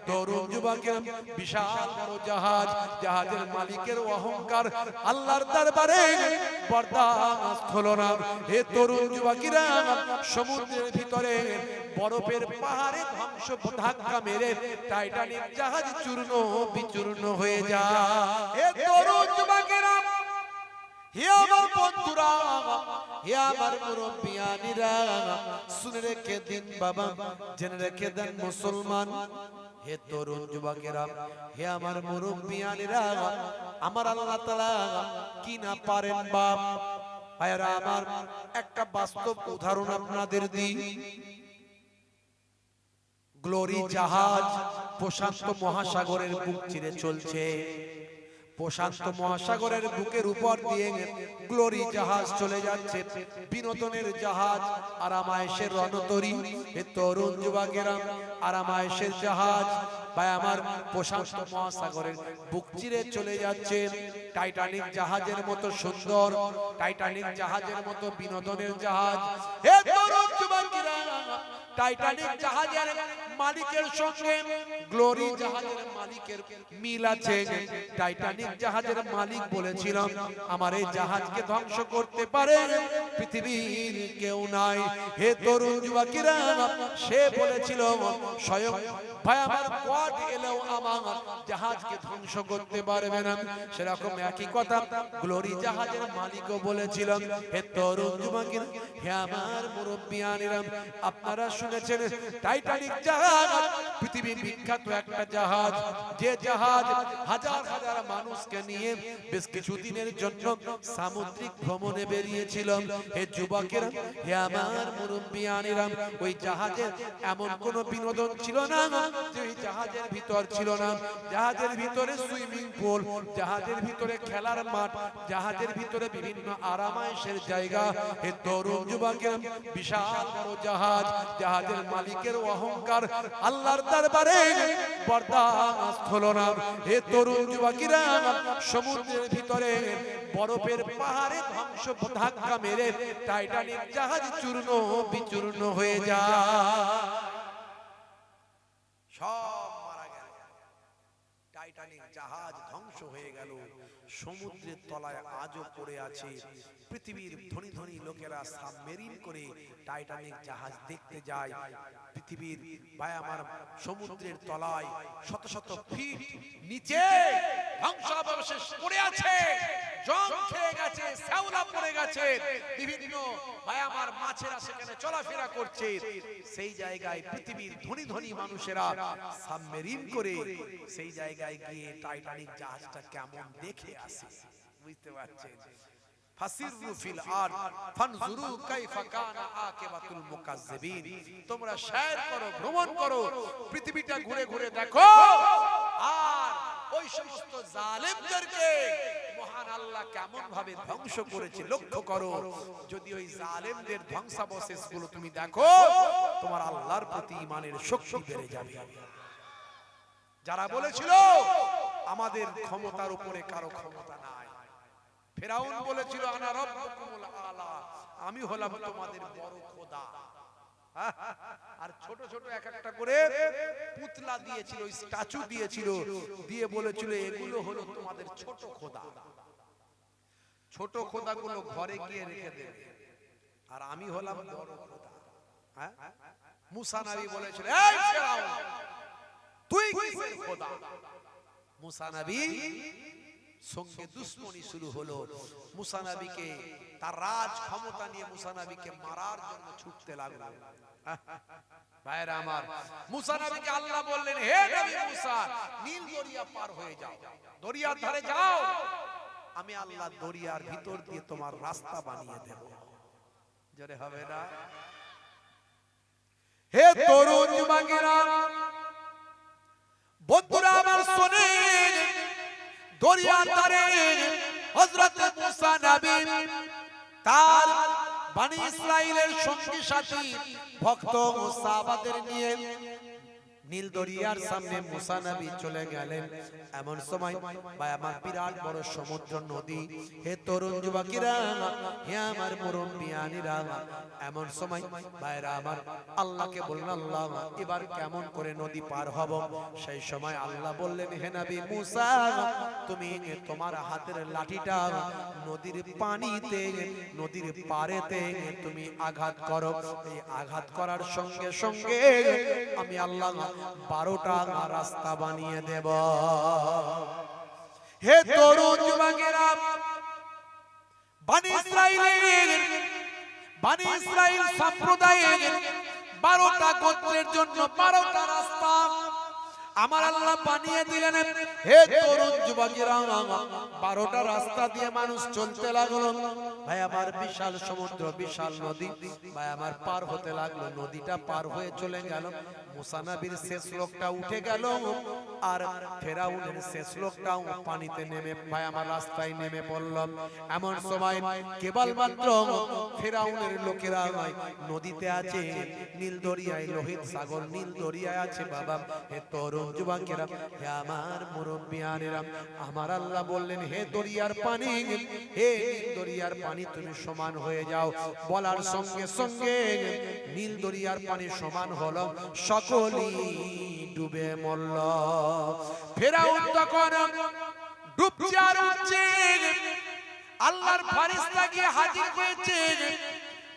তরুণ যুবকের বিশাল বড় জাহাজ, জাহাজের মালিকের অহংকার আল্লাহর দরবারে বরদাস্ত হলো না। হে তরুণ যুবকেরা, সমুদ্রের ভিতরে বরফের পাহাড়ে ধ্বংস ধাক্কা মেরে টাইটানিক জাহাজ চূর্ণ বিচূর্ণ হয়ে যায়। হে তরুণ যুবকেরা, হে আমার বন্ধুরা, হে আমার মুরব্বিয়ানিরা, শুনে রেখে দিন বাবা, জেনে রেখে দেন মুসলমান। হে তরুণ যুবকেরা, হে আমার মুরব্বিয়ানিরা, আমার আল্লাহ তাআলা কি না পারেন বাপ ভাইরা আমার। একটা বাস্তব উদাহরণ আপনাদের দিই। গ্লোরি জাহাজ প্রশান্ত মহাসাগরের বুক চিরে চলছে। প্রশান্ত মহাসাগরের বুকের উপর দিয়ে গ্লোরি জাহাজ চলে যাচ্ছে, বিনোদনের জাহাজ, আরামায়েশের রণতরী। হে তরুণ যুবকেরা, আরামায়েশের জাহাজ ভাই আমার প্রশান্ত মহাসাগরের বুক চিরে চলে যাচ্ছে। টাইটানিক জাহাজের মতো সুন্দর, টাইটানিক জাহাজের মতো বিনোদনের জাহাজ। হে তরুণ যুবকেরা, টাইটানিক জাহাজের মালিকের সঙ্গে গ্লোরি জাহাজের মালিকের মিল আছে। টাইটানিক জাহাজের মালিক বলেছিল, আমার এই জাহাজকে ধ্বংস করতে পারে পৃথিবীর কেউ নাই। হে তরুণ যুবকেরা, সে বলেছিল স্বয়ং ভাই আমার গড এলেও আমার জাহাজকে ধ্বংস করতে পারবে না। সেরকম একই কথা গ্লোরি জাহাজের মালিকও বলেছিল। হে তরুণ যুবকেরা, হে আমার মুরব্বিয়ানিরা, আপনারা শুনেছেন টাইটানিক জাহাজ পৃথিবীর বিখ্যাত একটা জাহাজ, যে জাহাজ হাজার হাজার মানুষকে নিয়ে বেশ কিছুদিনের জন্য সামুদ্রিক ভ্রমণে বেরিয়েছিল। হে যুবকেরা, হে আমার মুরব্বিয়ানিরা, ওই জাহাজে এমন কোনো বিনোদন ছিল না যে ওই জাহাজের ভিতর ছিল না। জাহাজের ভিতরে সুইমিং পুল, জাহাজের ভিতরে খেলার মাঠ, জাহাজের ভিতরে বিভিন্ন আরামায়েশের জায়গা। হে তরুণ যুবকেরা, বিশাল বড় জাহাজ, জাহাজের মালিকের অহংকার আল্লাহর দরবারে বরদাস্ত হলো না। হে তরুণ যুবকেরা, সমুদ্রের ভিতরে বরফের পাহাড়ে ধ্বংস ধাক্কা মেরে টাইটানিক জাহাজ চূর্ণ বিচূর্ণ হয়ে যায়, সব মারা গেল। টাইটানিক জাহাজ ধ্বংস হয়ে গেল, সমুদ্রের তলায় আজও পড়ে আছে। পৃথিবীর ধনী ধনী লোকেরা সাবমেরিন করে টাইটানিক জাহাজ দেখতে যায়। পৃথিবীর ভাই আমার সমুদ্রের তলায় শত শত ফিট নিচে ধ্বংসাবশেষ পড়ে আছে, জং খেয়ে গেছে, শ্যাওলা পড়ে গেছে, বিভিন্ন ভাই আমার মাছেরা সেখানে চলাফেরা করছে। সেই জায়গায় পৃথিবীর ধনী ধনী মানুষেরা সাবমেরিন করে সেই জায়গায় গিয়ে টাইটানিক জাহাজটা কেমন দেখে আসে। বুঝতে পারছেন? ফাসিরু ফিল আরদ ফানজুরু কাইফা কানা আকিবাতুল মুকাজ্জিবিন। তোমরা সৈর করো, ভ্রমণ করো, পৃথিবীটা ঘুরে ঘুরে দেখো, আর ওই সমস্ত জালেমদেরকে মহান আল্লাহ কেমন ভাবে ধ্বংস করেছে লক্ষ্য করো। যদি ওই জালেমদের ধ্বংসাবশেষগুলো তুমি দেখো, তোমার আল্লাহর প্রতি ঈমানের শক্তি বেড়ে যাবে। যারা বলেছিল আমাদের ক্ষমতার উপরে কারো ক্ষমতা নাই, ফেরাউন বলেছিল আনা রাব্বুকুমুল আলা, আমি হলাম তোমাদের বড় খোদা। আর ছোট ছোট এক একটা করে পুতলা দিয়েছিল, স্ট্যাচু দিয়েছিল, দিয়ে বলেছিল এগুলো হলো তোমাদের ছোট খোদা। ছোট খোদাগুলো ঘরে গিয়ে রেখে দেবে, আর আমি হলাম বড় খোদা। হ্যাঁ, মুসা নবী বলেছিল এই ফেরাউন তুই কিসের খোদা? মুসা নবী সঙ্গে দুশ্মনী শুরু হলো। মুসা নবীকে তার রাজ ক্ষমতা নিয়ে মুসা নবীকে মারার জন্য ছুটতে লাগলো। ভাইরা আমার, মুসা নবীকে আল্লাহ বললেন হে নবী মুসা, নীল দরিয়া পার হয়ে যাও, দরিয়ার ধারে যাও, আমি আল্লাহ দরিয়ার ভিতর দিয়ে তোমার রাস্তা বানিয়ে দেব। জোরে হবে না? হে তরুণ যুবকেরা, বন্ধুরা আমার শুনেন, দরিয়ার ধারে হযরত মুসা নবী তার বনি ইসরাইলের সঙ্গী সাথী ভক্ত ও সাহাবাদের নিয়ে নীল দরিয়ার সামনে মুসা নবী চলে গেলেন। এমন সময় ভাই আমার বিরাট বড় সমুদ্র নদী। হে তরুণ যুবকেরা, হে আমার মুরব্বিয়ানিরা, এমন সময় ভাইরা আমার আল্লাহকে বললেন, আল্লাহ এবার কেমন করে নদী পার হব? সেই সময় আল্লাহ বললেন, হে নবী মুসা, তুমি তোমার হাতের লাঠিটা নদীর পানিতে, নদীর পাড়েতে তুমি আঘাত করো। এই আঘাত করার সঙ্গে সঙ্গে আমি আল্লাহ 12টা রাস্তা বানিয়ে দেব। হে তরুণ যুবকেরা, বনি ইসরাইল সম্প্রদায়ের 12টা গোত্রের জন্য 12টা রাস্তা আমার আল্লাহ বানিয়ে দিলেন। হে তরুণ যুবকেরা, 12টা রাস্তা দিয়ে মানুষ চলতে লাগলো। ভাই আমার বিশাল সমুদ্র, বিশাল নদী ভাই আমার পার হতে লাগলো। নদীটা পার হয়ে চলে গেল। মুসা নবীর শেষ লোকটা উঠে গেল, আর ফেরাউনের শেষ লোকটাও পানিতে নেমে ভাই আমার রাস্তায় নেমে পড়ল। এমন সময় কেবলমাত্র ফেরাউনের লোকেরা নদীতে আছে, নীল দরিয়ায়, লোহিত সাগর নীল দরিয়ায় আছে। বাবা হে তরুণ যুবকেরা, হে আমার মুরব্বিয়ানেরা, আমার আল্লাহ বললেন, হে দরিয়ার পানি, হে নীল দরিয়ার পানি তুমি সমান হয়ে যাও। বলার সঙ্গে সঙ্গে নীল দরিয়ার পানি সমান হলো, সকলেই ডুবে মরল। ফেরাউন তখন ডুবছে আর উঠছে। আল্লাহর ফেরেশতা গিয়ে হাজির হয়েছে।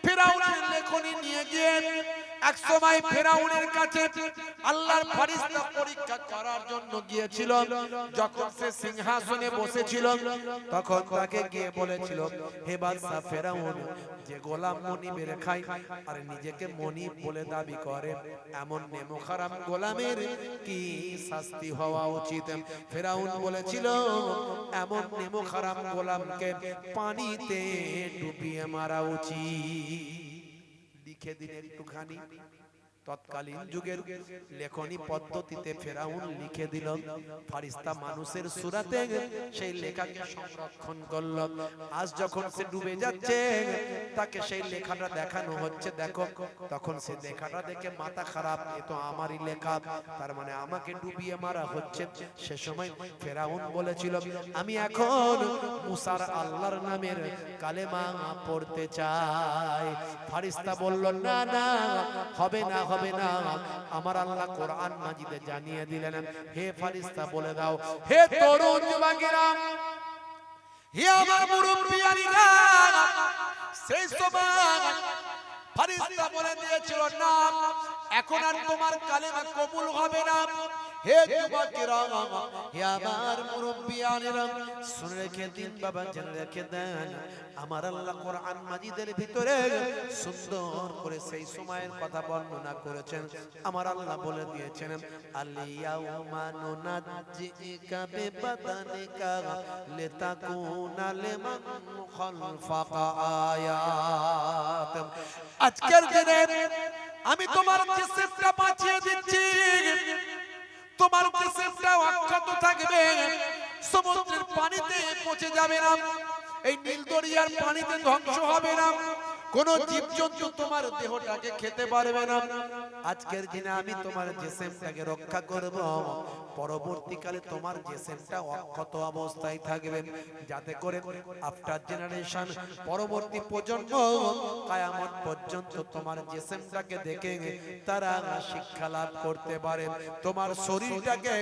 ফেরাউনের লেখনী নিয়ে গিয়ে এক সময় ফেরাউনের কাছে আল্লাহর ফেরেশতা পরীক্ষা করার জন্য গিয়েছিল। যখন সে সিংহাসনে বসেছিল তখন তাকে গিয়ে বলেছিল, হে বাদশা ফেরাউন, যে গোলাম মনিবের খায় আর নিজেকে মনিব বলে দাবি করে, এমন নেমোখারাম গোলামের কি শাস্তি হওয়া উচিত? ফেরাউন বলেছিল, এমন নেমোখারাম গোলামকে পানিতে ডুবিয়ে মারা উচিত। লিখে দিন একটুখানি। তৎকালীন যুগের লেখনী পদ্ধতিতে ফেরাউন লিখে দিল। ফেরেশতা মানুষের সূরাতে সেই লেখাকে সংরক্ষণ করল। আজ যখন সে ডুবে যাচ্ছে তাকে সেই লেখাটা দেখানো হচ্ছে, দেখো। তখন সে লেখাটা দেখে মাথা খারাপ, এ তো আমারই লেখা, তার মানে আমাকে ডুবিয়ে মারা হচ্ছে। সে সময় ফেরাউন বলেছিল, আমি এখন মুসার আল্লাহর নামের কালেমা পড়তে চাই। ফেরেশতা বলল, না না, হবে না, হবে না। আমার আল্লাহ কোরআন মাজিদে জানিয়ে দিলেন, হে ফেরেশতা বলে দাও, হে তরুণ যুবকেরা, হে আমার মুরব্বিয়ানিরা, সেই সময় ফেরেশতা বলে দিয়েছিল, না, এখন আর তোমার কালেমা কবুল হবে না। হে যুবকেরা, হে আমার মুরব্বিয়ানেরা, শুনে রেখে দিন বাবা, জেনে রেখে দেন, আমার আল্লাহ কোরআন মাজিদের ভিতরে সুন্দর করে সেই সময়ের কথা বর্ণনা করেছেন। আমার আল্লাহ বলে দিয়েছেন, আল-ইয়াউমা নুনাজ্জিকা বিবাদানিকা লিতাকুনা লিমান খালফাকা আয়াত। আজকের দিনে আমি তোমার জিসমটা বাঁচিয়ে দিচ্ছি, তোমার জিসমটা অক্ষত থাকবে, সমুদ্রের পানিতে পচে যাবে না, এই নীল দরিয়ার পানিতে ধ্বংস হবে না, কোন জীবজন্তু তোমার দেহটাকে খেতে পারবে না। আজকের দিনে আমি তোমার জিসমটাকে রক্ষা করব, পরবর্তীকালে তোমার জিসমটা অক্ষত অবস্থায় থাকবে, যাতে করে আফটার জেনারেশন, পরবর্তী প্রজন্ম কিয়ামত পর্যন্ত তোমার জিসমটাকে দেখে তারা শিক্ষা লাভ করতে পারে। তোমার শরীরটাকে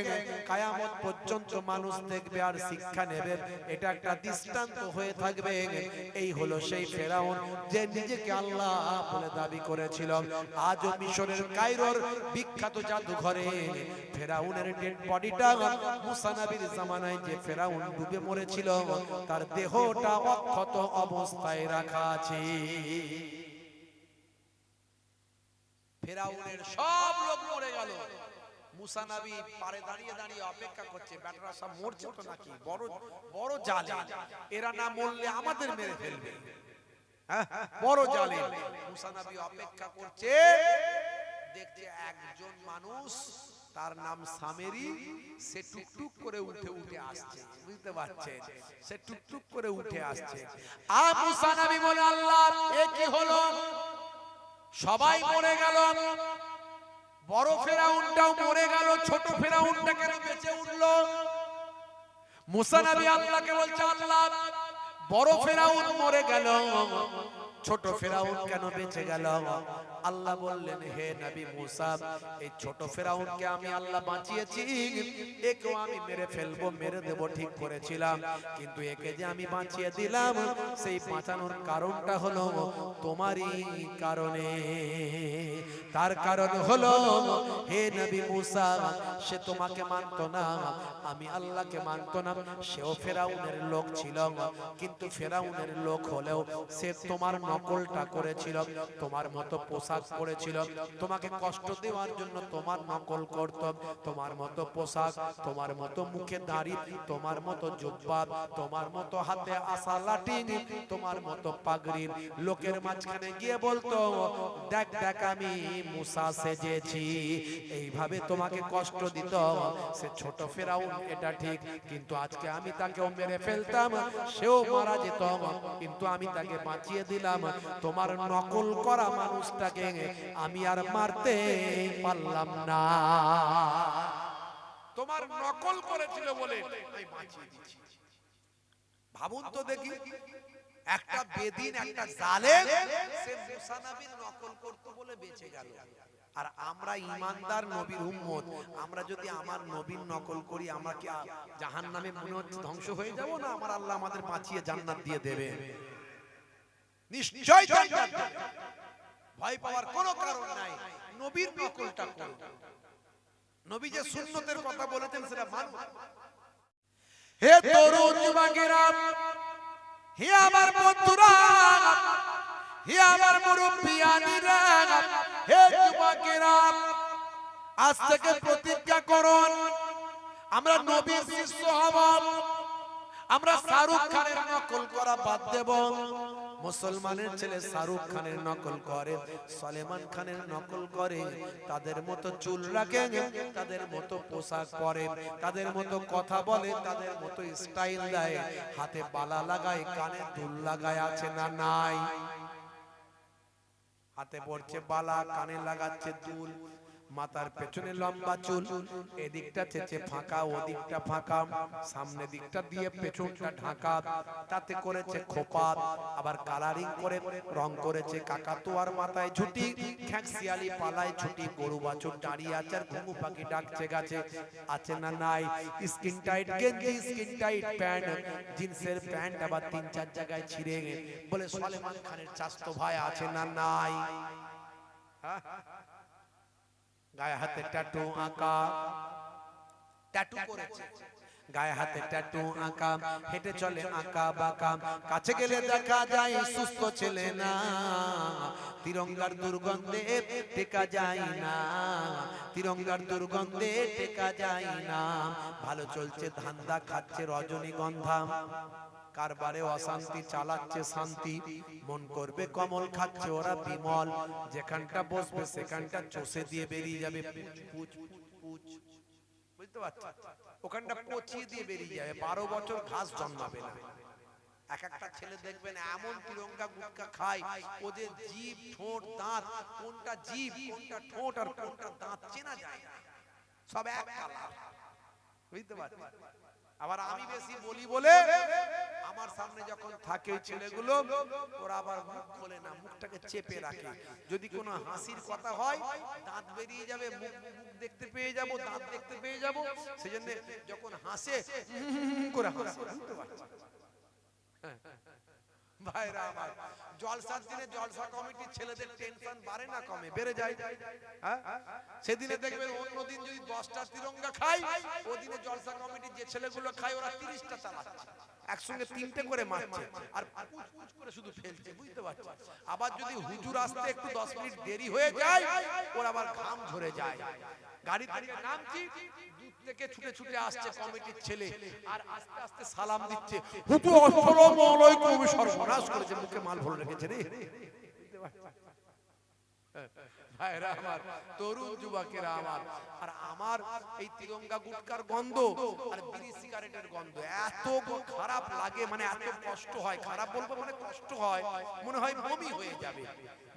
কিয়ামত পর্যন্ত মানুষ দেখবে আর শিক্ষা নেবে, এটা একটা দৃষ্টান্ত হয়ে থাকবে। এই হলো সেই ফেরাউন যে নিজেকে আল্লাহ বলে দাবি করেছিল। আজও মিশরের কায়রোর বিখ্যাত জাদুঘরে ফেরাউনের ডেড বডিটা মুসা নবীর জামানায় যে ফেরাউন ডুবে মরেছিল তার দেহটা অক্ষত অবস্থায় রাখা আছে। ফেরাউনের সব লোক মরে গেল, মুসা নবী পারে দাঁড়িয়ে দাঁড়িয়ে অপেক্ষা করছে, বেটারা সব মরছে তো নাকি, বড় বড় জালেম, এরা না মরলে আমাদের মেরে ফেলবে, বড় জালেম। মুসা নবী অপেক্ষা করছে, দেখছে একজন মানুষ, তার নাম সামেরি, সে টুকটুক করে উঠে উঠে আসছে, বুঝতে পারছেন, সে টুকটুক করে উঠে আসছে। আর মুসা নবী বলে, আল্লাহ এ কি হলো, সবাই মরে গেল, বড় ফেরাউনটাও মরে গেল, ছোট ফেরাউনটা কেন বেঁচে উঠলো? মুসা নবী আল্লাহকে বলছে, আল্লাহ বড় ফেরাউন মরে গেল, ছোট ফেরাউন কেন বেঁচে গেল? আল্লাহ বললেন, হে নবী মুসা, এই ছোট ফেরাউনকে আমি আল্লাহ বাঁচিয়েছি, একেও আমি মেরে ফেলবো, মেরে দেব ঠিক করেছিলাম, কিন্তু একে যে আমি বাঁচিয়ে দিলাম, সেই বাঁচানোর কারণটা হলো তোমারই কারণে। তার কারণ হলো, হে নবী মুসা, সে তোমাকে মানতো না, আমি আল্লাহকে মানতো না, সেও ফেরাউনের লোক ছিল, কিন্তু ফেরাউনের লোক হলেও সে তোমার নকলটা করেছিল, তোমার মতো পোশাক পরেছিল, তোমাকে কষ্ট দেওয়ার জন্য তোমার নকল করত, তোমার মতো পোশাক, তোমার মতো মুখে দাড়ি, তোমার মতো জুব্বা, তোমার মতো হাতে আসা লাঠি, তোমার মতো পাগড়ি, লোকের মাঝখানে গিয়ে বলতো, দেখ দেখ আমি মুসা সেজেছি, এইভাবে তোমাকে কষ্ট দিত। সে ছোট ফেরাউন, এটা ঠিক, কিন্তু আজকে আমি তাকেও মেরে ফেলতাম, সেও মারা যেত, কিন্তু আমি তাকে বাঁচিয়ে দিলাম, তোমার নকল করা মানুষটাকে আমি আর মারতে পারলাম না। তোমার নকল করেছিল বলে আমি বাঁচিয়ে দিচ্ছি। ভাবুন তো দেখি, একটা বেদিন, একটা জালেম, সে মুসা নবীর নকল করতে বলে বেঁচে গেল। আর আমরা ইমানদার নবীর উম্মত, আমরা যদি আমার নবীর নকল করি, আমরা কি জাহান্নামে মনে হচ্ছে ধ্বংস হয়ে যাব না? আমার আল্লাহ আমাদের বাঁচিয়ে জান্নাত দিয়ে দেবে, নিশ্চয় জান্নাত দেবে, ভয় পাওয়ার কোনো কারণ নাই। নবীর নকলটা করুন, নবী যে সুন্নতের কথা বলেছেন সেটা মানব। হে তরুণ যুবকেরা, হে আমার বন্ধুরা, হে আমার মুরব্বিয়ানিরা, হে যুবকেরা, আজ থেকে প্রতিজ্ঞা করুন, আমরা নবীর শিষ্য হব, আমরা শাহরুখ খানের নকল করা বাদ দেব। মুসলমানের ছেলে শাহরুখ খানের নকল করে, সলেমান খানের নকল করে, তাদের মতো চুল রাখে, তাদের মতো পোশাক পরে, তাদের মতো কথা বলে, তাদের মতো স্টাইল দেয়, হাতে বালা লাগায়, কানে দুল লাগায়, আছে না নাই? হাতে পড়ছে বালা, কানে লাগাচ্ছে দুল, মাথার পেছনে লম্বা চুল, এদিকটা চেচে ফাঁকা, ওদিকটা ফাঁকা, সামনে দিকটা দিয়ে পেছনটা ঢাকা, তাতে করেছে খোপা, আবার কালারিং করে রং করেছে কাকাতুয়ার মাথায় ঝুটি, খ্যাকশিয়ালি পালায় ছুটি, গরু বাছুর দাঁড়িয়ে আছে আর ঘুঘু পাখি ডাকছে গাছে, আছে না নাই? স্কিন টাইট গেঞ্জি, স্কিন টাইট প্যান্ট, জিন্সের প্যান্ট আবার 3-4 জায়গায় ছিঁড়ে বলে সলেমান খানের চাচতো ভাই, আছে না নাই? গায়ে হাতে ট্যাটু আঁকা, ট্যাটু করেছে, গায়ে হাতে ট্যাটু আঁকা, হেঁটে চলে আঁকা বাঁকা, কাছে গেলে দেখা যায় সুস্থ ছেলে না, তিরঙ্গার দুর্গন্ধে টেকা যায় না, তিরঙ্গার দুর্গন্ধে টেকা যায় না, ভালো চলছে ধান্দা, খাচ্ছে রজনীগন্ধা, কারবারে অশান্তি, চালাচ্ছে শান্তি, মন করবে কমল, খাচ্ছে ওরা বিমল, যেখানটা বসবে সেখানটা চষে দিয়ে বেরিয়ে যাবে, বুঝতে পারছেন? ওখানটা পচিয়ে দিয়ে বেরিয়ে যাবে, 12 বছর ঘাস জন্মাবে না। এক একটা ছেলে দেখবেন এমন তিরঙ্গা গুটকা খায়, ওদের জিভ, ঠোঁট, দাঁত, কোনটা জিভ, কোনটা ঠোঁট আর কোনটা দাঁত চেনা যায় না, সব এক কালার, বুঝতে পারছেন? আবার আমি বেশি বলি বলে আমার সামনে যখন থাকে ছেলেগুলো, ওরা আবার মুখ খোলে না, মুখটাকে চেপে রাখে, যদি কোনো হাসির কথা হয় দাঁত বেরিয়ে যাবে, মুখ দেখতে পেয়ে যাব, দাঁত দেখতে পেয়ে যাব, সেজন্য যখন হাসে করে হাসে, বুঝতে পারছেন? ভাইরা আমার, জলসার দিনে জলসা কমিটির ছেলেদের টেনশন বাড়ে না কমে? বেড়ে যায়। সেদিনে দেখবেন অন্যদিন যদি 10টা তিরঙ্গা খায়, ওদিনে জলসা কমিটির যে ছেলেগুলো খায় ওরা 30টা চালাচ্ছে, একসঙ্গে 3টে করে মারছে আর পুচ করে শুধু ফেলছে, বুঝতে পারছেন? আবার যদি হুজুর আসতে একটু 10 মিনিট দেরি হয়ে যায়, ওর আবার ঘাম ঝরে যায়, গাড়ি থেকে নামছি, দূর থেকে ছুটে ছুটে আসছে কমিটির ছেলে, আর আস্তে আস্তে সালাম দিচ্ছে, হুজুর আসসালামু আলাইকুম, সর্বনাশ করেছে, মুখে মাল ভরে রেখেছে রে, ভাইরা আমার, তরুণ যুবকেরা আমার, আর আমার এই তিরঙ্গা গুটকার গন্ধ আর বিড়ি সিগারেটের গন্ধ এত খারাপ লাগে, মানে এত কষ্ট হয়, খারাপ বলবো মানে কষ্ট হয়, মনে হয় বমি হয়ে যাবে।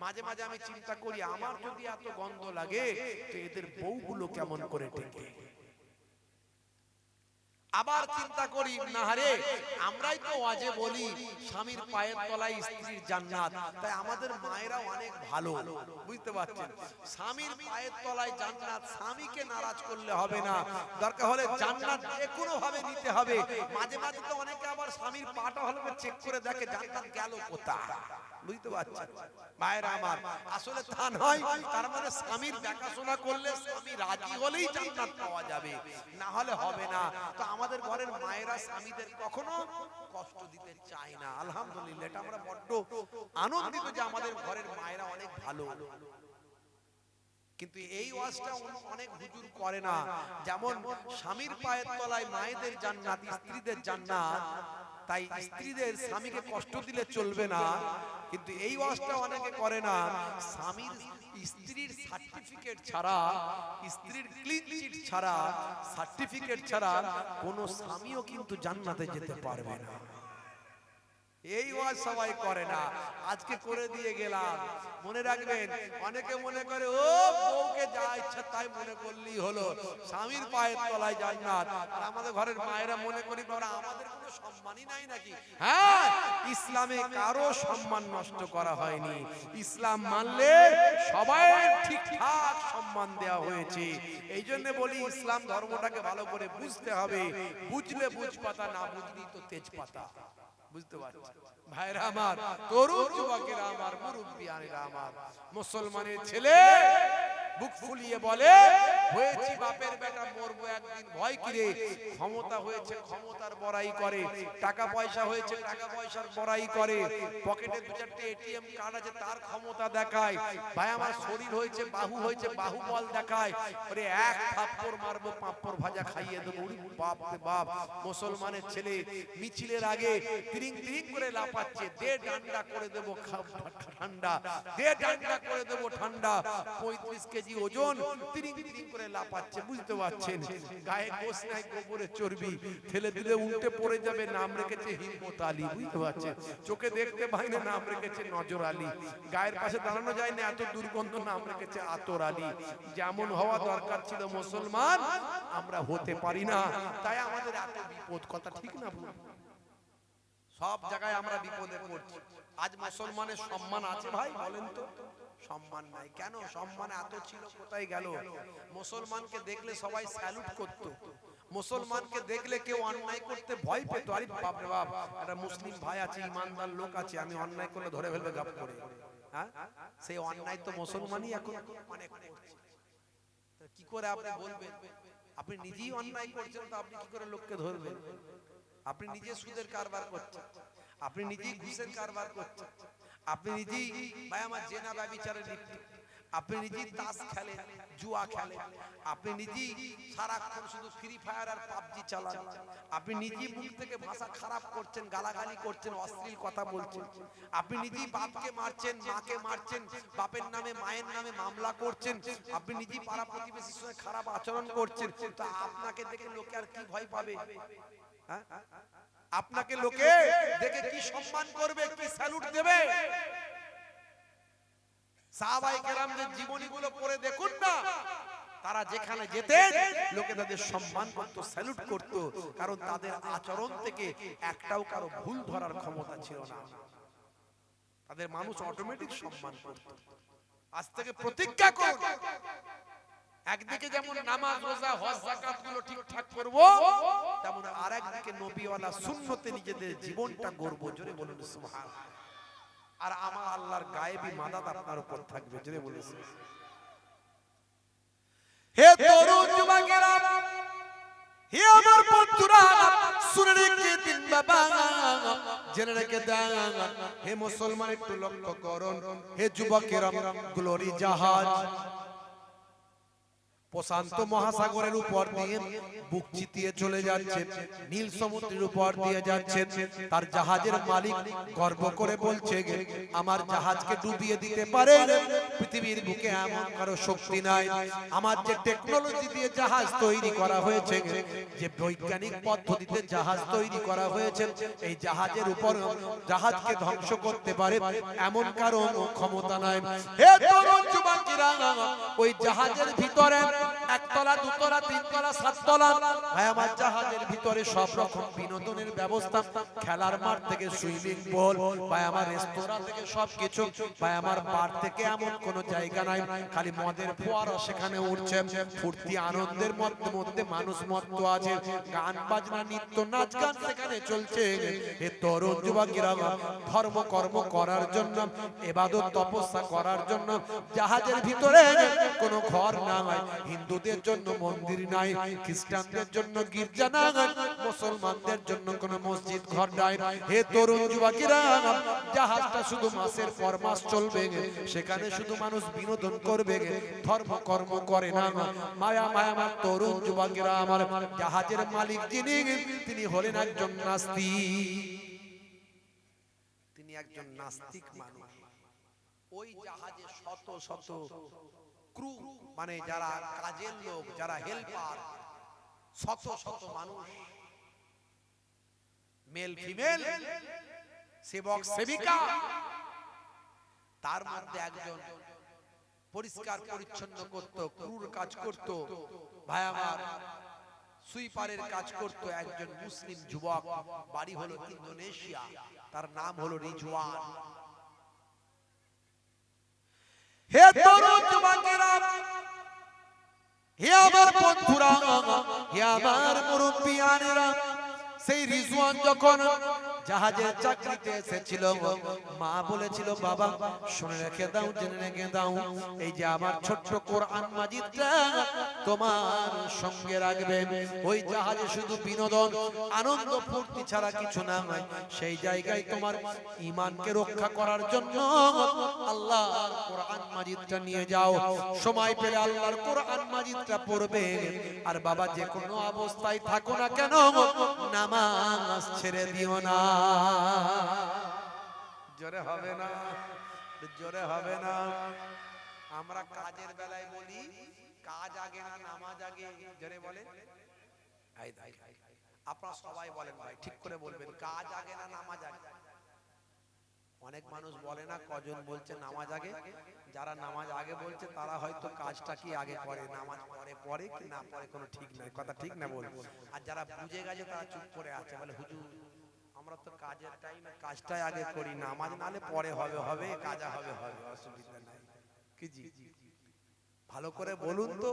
মাঝে মাঝে আমি চিন্তা করি, আমার যদি এত গন্ধ লাগে তো এদের বউগুলো কেমন করে টেকে। আবার চিন্তা করি, না রে, আমরাই তো ওয়াজে বলি স্বামীর পায়ের তলায় স্ত্রীর জান্নাত, তাই আমাদের মায়েরা অনেক ভালো, বুঝতে পারছেন? স্বামীর পায়ের তলায় জান্নাত, স্বামীকে নারাজ করলে হবে না, দরকার হলে জান্নাত যে কোনো ভাবে নিতে হবে। মাঝে মাঝে তো অনেকে আবার স্বামীর পাটা হলে চেক করে দেখে জান্নাত গেল কোথায়, বুঝতে পারছেন? মায়েরা আমার, আসলে তা নয়, তার মানে স্বামীর দেখাশোনা করলে স্বামী রাজি হলেই জান্নাত পাওয়া যাবে, না হলে হবে না। তো আমাদের ঘরের মায়েরা স্বামীদের কখনো কষ্ট দিতে চায় না, আলহামদুলিল্লাহ। এটা আমরা বড্ড আনন্দিত যে আমাদের ঘরের মায়েরা অনেক ভালো। কিন্তু এই ওয়াজটা অনেক হুজুর করে না, যেমন স্বামীর পায়ের তলায় মায়েদের জান্নাত, স্ত্রীদের জান্নাত, তাই স্ত্রীদের স্বামীকে কষ্ট দিলে চলবে না। কিন্তু এই ওয়াজটা অনেকে করে না, স্বামীর স্ত্রীর সার্টিফিকেট ছাড়া, স্ত্রীর ক্লিন চিট ছাড়া, সার্টিফিকেট ছাড়া কোনো স্বামীও কিন্তু জান্নাতে যেতে পারবে না। এই ওয়াজ সবাই করে না, আজকে করে দিয়ে গেলাম। মনে রাখবেন, অনেকে মনে করে ও বউকে যা ইচ্ছা তাই মনে করলেই হলো, স্বামীর পায়ের তলায় জান্নাত। আর আমাদের ঘরের মায়েরা মনে করি আমাদের কোনো সম্মানই নাই নাকি? হ্যাঁ, ইসলামে কারো সম্মান নষ্ট করা হয়নি। ইসলাম মানলে সবাই ঠিকঠাক সম্মান দেওয়া হয়েছে। এই জন্য বলি ইসলাম ধর্মটাকে ভালো করে বুঝতে হবে, বুঝলে বুঝপাতা, না বুঝলি তো তেজপাতা, বুঝতে পারছেন? ভাইরা আমার, তরুণ যুবকেরা আমার, মুরব্বিয়ানেরা আমার, মুসলমানের ছেলে বুক ফুলিয়ে বলে, হয়েছি বাপের বেটা, মরবো একদিন, ভয় কি রে? ক্ষমতা হয়েছে, ক্ষমতার বড়াই করে, টাকা পয়সা হয়েছে, টাকা পয়সার বড়াই করে, পকেটে দু চারটে এটিএম কার্ড আছে তার ক্ষমতা দেখায়। ভাই আমার, শরীর হয়েছে, বাহু হয়েছে, বাহুবল দেখায়, ওরে এক থাপ্পড় মারবো, পাঁপড় ভাজা খাইয়ে দেবো। বাপ রে বাপ, মুসলমানের ছেলে মিছিলের আগে তিরিং তিরিং করে লাফাচ্ছে, দে ডান্ডা করে দেবো ঠান্ডা, দে ডান্ডা করে দেবো ঠান্ডা। 35 কেজি ওজন, তিরিং তিরিং করে লাফাচ্ছে, বুঝতে পারছেন? গায়ে গোশ নাই, গোবরে চর্বি, ঠেলে দিলে উল্টে পড়ে যাবে। নাম রেখেছে হিম্মত আলী, বুঝতে পারছেন? চোখে দেখতে পাই না, নাম রেখেছে নজর আলী। গায়ের পাশে দাঁড়ানো যায় না, এত দুর্গন্ধ, নাম রেখেছে আতর আলী। যেমন হওয়া দরকার ছিল মুসলমান, আমরা হতে পারি না, তাই আমাদের এত বিপদ। কথা ঠিক না? সব জায়গায় আমরা বিপদে পড়ছি। আজ মুসলমানের সম্মান আছে ভাই, বলেন তো? সম্মান নাই কেন? সম্মান এত ছিল, কোথায় গেল? মুসলমানকে দেখলে সবাই স্যালুট করত, মুসলমানকে দেখলে কেউ অন্যায় করতে ভয় পেত। আরে বাপ রে বাপ, একটা মুসলিম ভাই আছে, ইমানদার লোক আছে, আমি অন্যায় করলে ধরে ফেলবে গাপ করে। হ্যাঁ, সেই অন্যায় তো মুসলমানই এখন অনেক করছে। কি করে আপনি বলবেন? আপনি নিজেই অন্যায় করছেন, তো আপনি কি করে লোককে ধরবেন? আপনি নিজে সুদের কারবার করছেন, আপনি নিজেই ঘুষের কারবার করছেন, আপনি নিজেই ভাই আমার জেনা ব্যভিচারে লিপ্ত, আপনি নিজেই তাস খেলেন, জুয়া খেলেন, আপনি নিজেই সারাক্ষণ শুধু ফ্রি ফায়ার আর পাবজি চালান, আপনি নিজেই মুখ থেকে ভাষা খারাপ করছেন, গালাগালি করছেন, অশ্লীল কথা বলছেন, আপনি নিজেই বাপকে মারছেন, মাকে মারছেন, বাপের নামে মায়ের নামে মামলা করছেন, আপনি নিজেই পাড়া প্রতিবেশীর সঙ্গে খারাপ আচরণ করছেন। তো আপনাকে দেখে লোকে আর কি ভয় পাবে? আপনাকে লোকে দেখে কি সম্মান করবে, কি স্যালুট দেবে? সাহাবায়ে কেরামদের জীবনীগুলো পড়ে দেখুন না, তারা যেখানে যেতেন লোকে তাদের সম্মান করত, স্যালুট করত, কারণ তাদের আচরণ থেকে একটাও কারো ভুল ধরার ক্ষমতা ছিল না। তাদের মানুষ অটোমেটিক সম্মান করত। আজ থেকে প্রতিজ্ঞা করুন, একদিকে যেমন নামাজ, রোজা, হজ, যাকাত গুলো ঠিকঠাক করব, তেমন আরেকদিকে নবীওয়ালা সুন্নতে নিজেদের জীবনটা গড়ব। জোরে বলুন সুবহানাল্লাহ। আর আমার আল্লাহর গায়েবী মাদাত আপনার উপর থাকবে। জোরে বলুন। হে তরুণ যুবকেরা, হে আমার বন্ধুরা, শুনে রেখে দিন বাবা, জেনে রেখে দেন। হে মুসলমান, একটু লক্ষ্য করুন। হে যুবকেরা, গ্লোরি জাহাজ প্রশান্ত মহাসাগরের উপর দিয়ে বুক চিতিয়ে চলে যাচ্ছে, নীল সমুদ্রের উপর দিয়ে যাচ্ছে। তার জাহাজের মালিক গর্ব করে বলছে, আমার জাহাজকে ডুবিয়ে দিতে পারে পৃথিবীর বুকে এমন কারো শক্তি নাই। আমার যে টেকনোলজি দিয়ে জাহাজ তৈরি করা হয়েছে, যে বৈজ্ঞানিক পদ্ধতিতে জাহাজ তৈরি করা হয়েছে, এই জাহাজের উপর জাহাজকে ধ্বংস করতে পারে এমন কারো ক্ষমতা নাই। হে তরুণ যুবকেরা, ওই জাহাজের ভিতরে একতলা, দুতলা, তিনতলা, সাততলা, ভাই আমার জাহাজের ভিতরে সব রকম বিনোদনের ব্যবস্থা, খেলার মাঠ থেকে সুইমিং পুল, ভাই আমার রেস্তোরাঁ থেকে সবকিছু, ভাই আমার বার থেকে এমন কোন জায়গা নাই, খালি মদের ফোয়ারা সেখানে উঠছে, ফুর্তি আনন্দের মধ্যে মানুষ মত্ত আছে, গান বাজনা নৃত্য নাচ গান সেখানে চলছে। হে তরুণ যুবকেরা, ধর্ম কর্ম করার জন্য, ইবাদত তপস্যা করার জন্য জাহাজের ভিতরে কোনো ঘর নাই, হিন্দুদের জন্য মন্দির নাই, খ্রিস্টানদের জন্য গির্জা নাই, মুসলমানদের জন্য কোনো মসজিদ ঘর নাই। হে তরুণ যুবকেরা, জাহাজটা শুধু মাসের পর মাস চলবে, সেখানে শুধু মানুষ বিনোদন করবে, ধর্ম কর্ম করে না। মায়া মায়া আমার তরুণ যুবকেরা, আমার জাহাজের মালিক যিনি, তিনি হলেন একজন নাস্তিক। তিনি একজন নাস্তিক মানুষ। ওই জাহাজে শত শত ক্রু, মানে যারা কাজের লোক, যারা হেল্পার, শত শত মানুষ, মেল ফিমেল, সেবক সেবিকা, তার মধ্যে একজন পরিষ্কার পরিচ্ছন্ন করত, ক্রুর কাজ করত, ভাই আমার সুইপারের কাজ করত একজন মুসলিম যুবক, বাড়ি হলো ইন্দোনেশিয়া, তার নাম হলো রিজওয়ান। হে তরুণ যুবকেরা, হে আমার বন্ধুরা, হে আমার মুরব্বিয়ানেরা, সেই রিজওয়ান যখন জাহাজের চাকরিতে এসেছিল, মা বলেছিল, বাবা শুনে রেখে দাও, জেনে রেখে দাও, এই যে আমার ছোট্ট কোরআন মাজিদটা তোমার সঙ্গে রাখবে। ওই জাহাজে শুধু বিনোদন আনন্দ ফুর্তি ছাড়া কিছু না হয়। সেই জায়গায় তোমার ঈমানকে রক্ষা করার জন্য আল্লাহর কোরআন মাজিদটা নিয়ে যাও। সময় পেলে আল্লাহর কোরআন মাজিদটা পড়বে। আর বাবা, যে কোনো অবস্থায় থাকো না কেন, নামাজ ছেড়ে দিও না। জোরে হবে না, জোরে হবে না। আমরা কাজের বেলায় বলি, কাজ আগে না নামাজ আগে? জোরে বলে। আপনারা সবাই বলেন ভাই, ঠিক করে বলবেন, কাজ আগে না নামাজ আগে? অনেক মানুষ বলে না, কজন বলছে নামাজ আগে। যারা নামাজ আগে বলছে তারা হয়তো কাজটা কি আগে করে, নামাজ পরে পরে কি না পরে কোনো ঠিক নাই, কথা ঠিক না বলবো। আর যারা বুঝে গেছে তারা চুপ করে আছে, বলে হুজুর আমরা তো কাজের টাইমে কাজটাই আগে করি, নামাজ নালে পরে হবে, হবে কাজা হবে, হবে, অসুবিধা নাই। কি জি ভালো করে বলুন তো,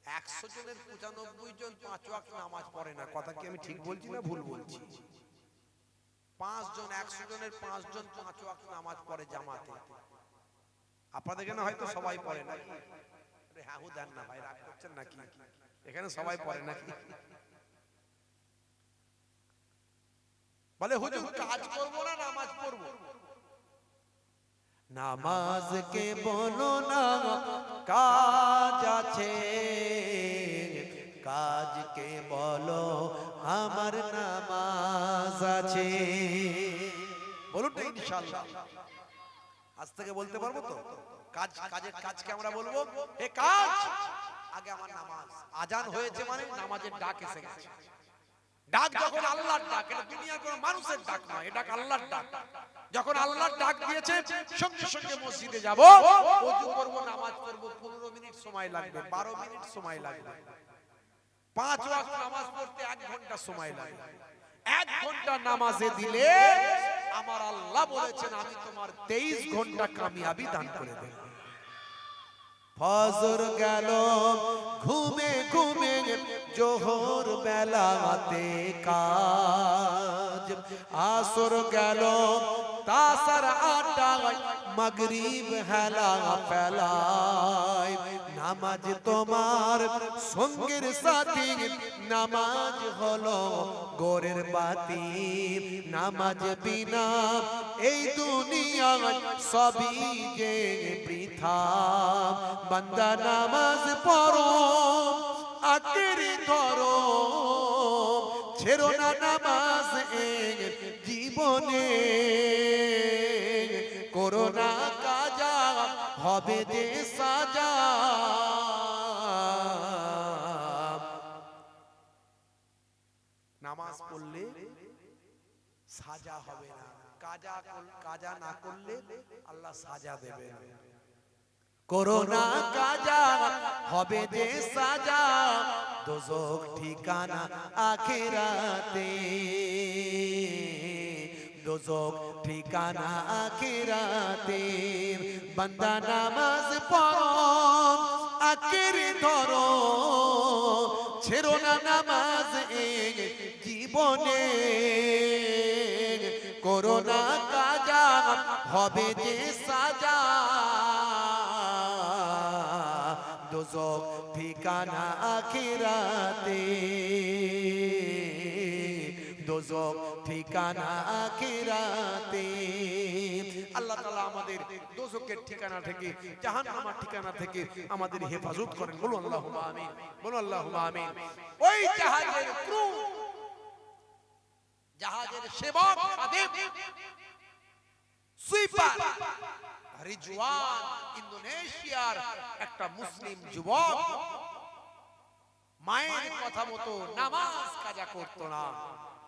100 জনের 95 জন 5 ওয়াক্ত নামাজ পড়ে না, কথা কি আমি ঠিক বলছি না ভুল বলছি? 5 জন, 100 জনের 5 জন 5 ওয়াক্ত নামাজ পড়ে জামাতে। আপনাদের এখানে হয়তো সবাই পড়ে নাকি? আরে হ্যাঁ দেন না ভাই, রাগ করছেন নাকি? এখানে সবাই পড়ে নাকি? বলে হুজুর কাজ করব না নামাজ পড়ব? নামাজকে বলো না কাজ আছে, কাজকে বলো আমার নামাজ আছে। বলুন তো ইনশাআল্লাহ। আজ থেকে বলতে পারবো তো? কাজ, কাজের কাজকে আমরা বলবো, এ কাজ আগে আমার নামাজ। আজান হয়েছে মানে নামাজের ডাক এসে গেছে। ডাক যখন আল্লাহর ডাক, এটা দুনিয়ার কোনো মানুষের ডাক নয়, এটা আল্লাহর ডাক। যখন আল্লাহর ডাক দিয়েছে, সঙ্গে সঙ্গে মসজিদে যাব, ওযু করব, নামাজ পড়ব। 15 মিনিট সময় লাগবে, 12 মিনিট সময় লাগবে। 5 ওয়াক্ত নামাজ পড়তে 1 ঘন্টা সময় লাগে। 1 ঘন্টা নামাজে দিলে আমার আল্লাহ বলেছেন, আমি তোমার 23 ঘন্টা কামিয়াবি দান করে দেব। ফজর গেল ঘুমে ঘুমে, জোহর বেলাতে কাজ, আসর গেল তাসার আটায়, মাগরিব হেলা ফেলায়, নামাজ তোমার সঙ্গের সাথী, নামাজ হলো গোরের বাতি, নামাজ বিনা এই দুনিয়া সবই যে বৃথা, বান্দা নামাজ পড়ো আঁকড়ে ধরো, ছেড়ো না নামাজ এই জীবনে, করো না কাজা হবে যে সাজা। নামাজ পড়লে সাজা হবে না, কাজা না করলে আল্লাহ সাজা দেবে। করোনা কাজা হবে যে সাজা, দোজখ ঠিকানা আখিরাতে, দোজখ ঠিকানা আখিরাতে। বান্দা নামাজ পড়ো আঁকড়ে ধরো, ছেড়ো না নামাজ এই জীবনে, করোনা কাজা হবে যে সাজা, দোজখ ঠিকানা আখিরাতে, দোজখ ঠিকানা আখিরাতে। আল্লাহ তাআলা আমাদের দোজখের ঠিকানা থেকে, জাহান্নামের ঠিকানা থেকে আমাদের হেফাজত করেন। বলুন আল্লাহুম্মা আমিন, বলুন আল্লাহুম্মা আমিন। ওই জাহাজের ক্রু, জাহাজের সেবক খাদেম সুইপার রিজওয়ান, ইন্দোনেশিয়ার একটা মুসলিম যুবক, মায়ের কথা মতো নামাজ কাজা করতো না,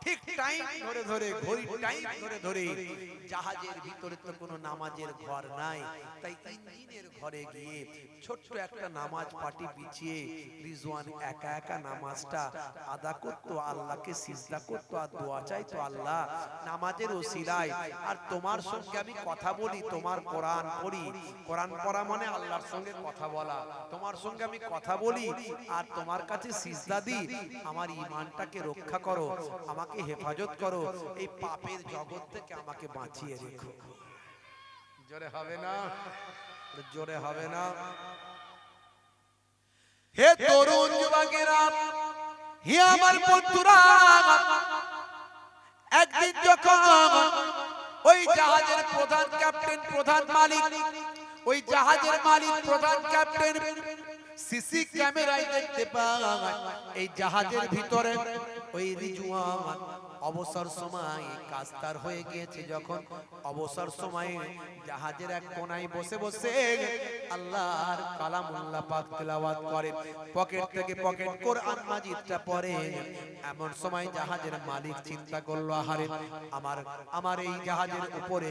ঠিক টাইম ধরে ধরে, ঘড়ি টাইম ধরে ধরে। জাহাজের ভিতরে তো কোনো নামাজের ঘর নাই, তাই ইঞ্জিনের ঘরে গিয়ে ছোট্ট একটা নামাজ পাটি বিছিয়ে রিজওয়ান একা একা নামাজটা আদা করতো, আল্লাহকে সিজদা করতো আর দোয়া চাইতো, আল্লাহ নামাজের ওসিলায় আর তোমার সঙ্গে আমি কথা বলি, তোমার কোরআন পড়ি, কোরআন পড়া মানে আল্লাহর সঙ্গে কথা বলা, তোমার সঙ্গে আমি কথা বলি আর তোমার কাছে সিজদা দিই, আমার ঈমানটাকে রক্ষা করো, আমাকে হেফাজত করো, এই পাপের জগৎ থেকে আমাকে বাঁচিয়ে রেখো। জোরে হবে না, জোরে হবে না। হে তরুণ যুবকেরা, হে আমার বন্ধুরা, একদিন যখন ওই জাহাজের প্রধান ক্যাপ্টেন, প্রধান মালিক, ওই জাহাজের মালিক প্রধান ক্যাপ্টেন সিসি ক্যামেরায় দেখতে পায় এই জাহাজের ভিতরে ওই রিজওয়ান অবসর সময় কাস্তার হয়ে গিয়েছে, যখন অবসর সময়ে জাহাজের এক কোনায় বসে বসে আল্লাহর কালামুল্লাহ পাক তেলাওয়াত করে, পকেট থেকে পকেট কোরআন মাজিদটা পড়ে। এমন সময় জাহাজের মালিক চিন্তা করলো, আহারে আমার এই জাহাজের উপরে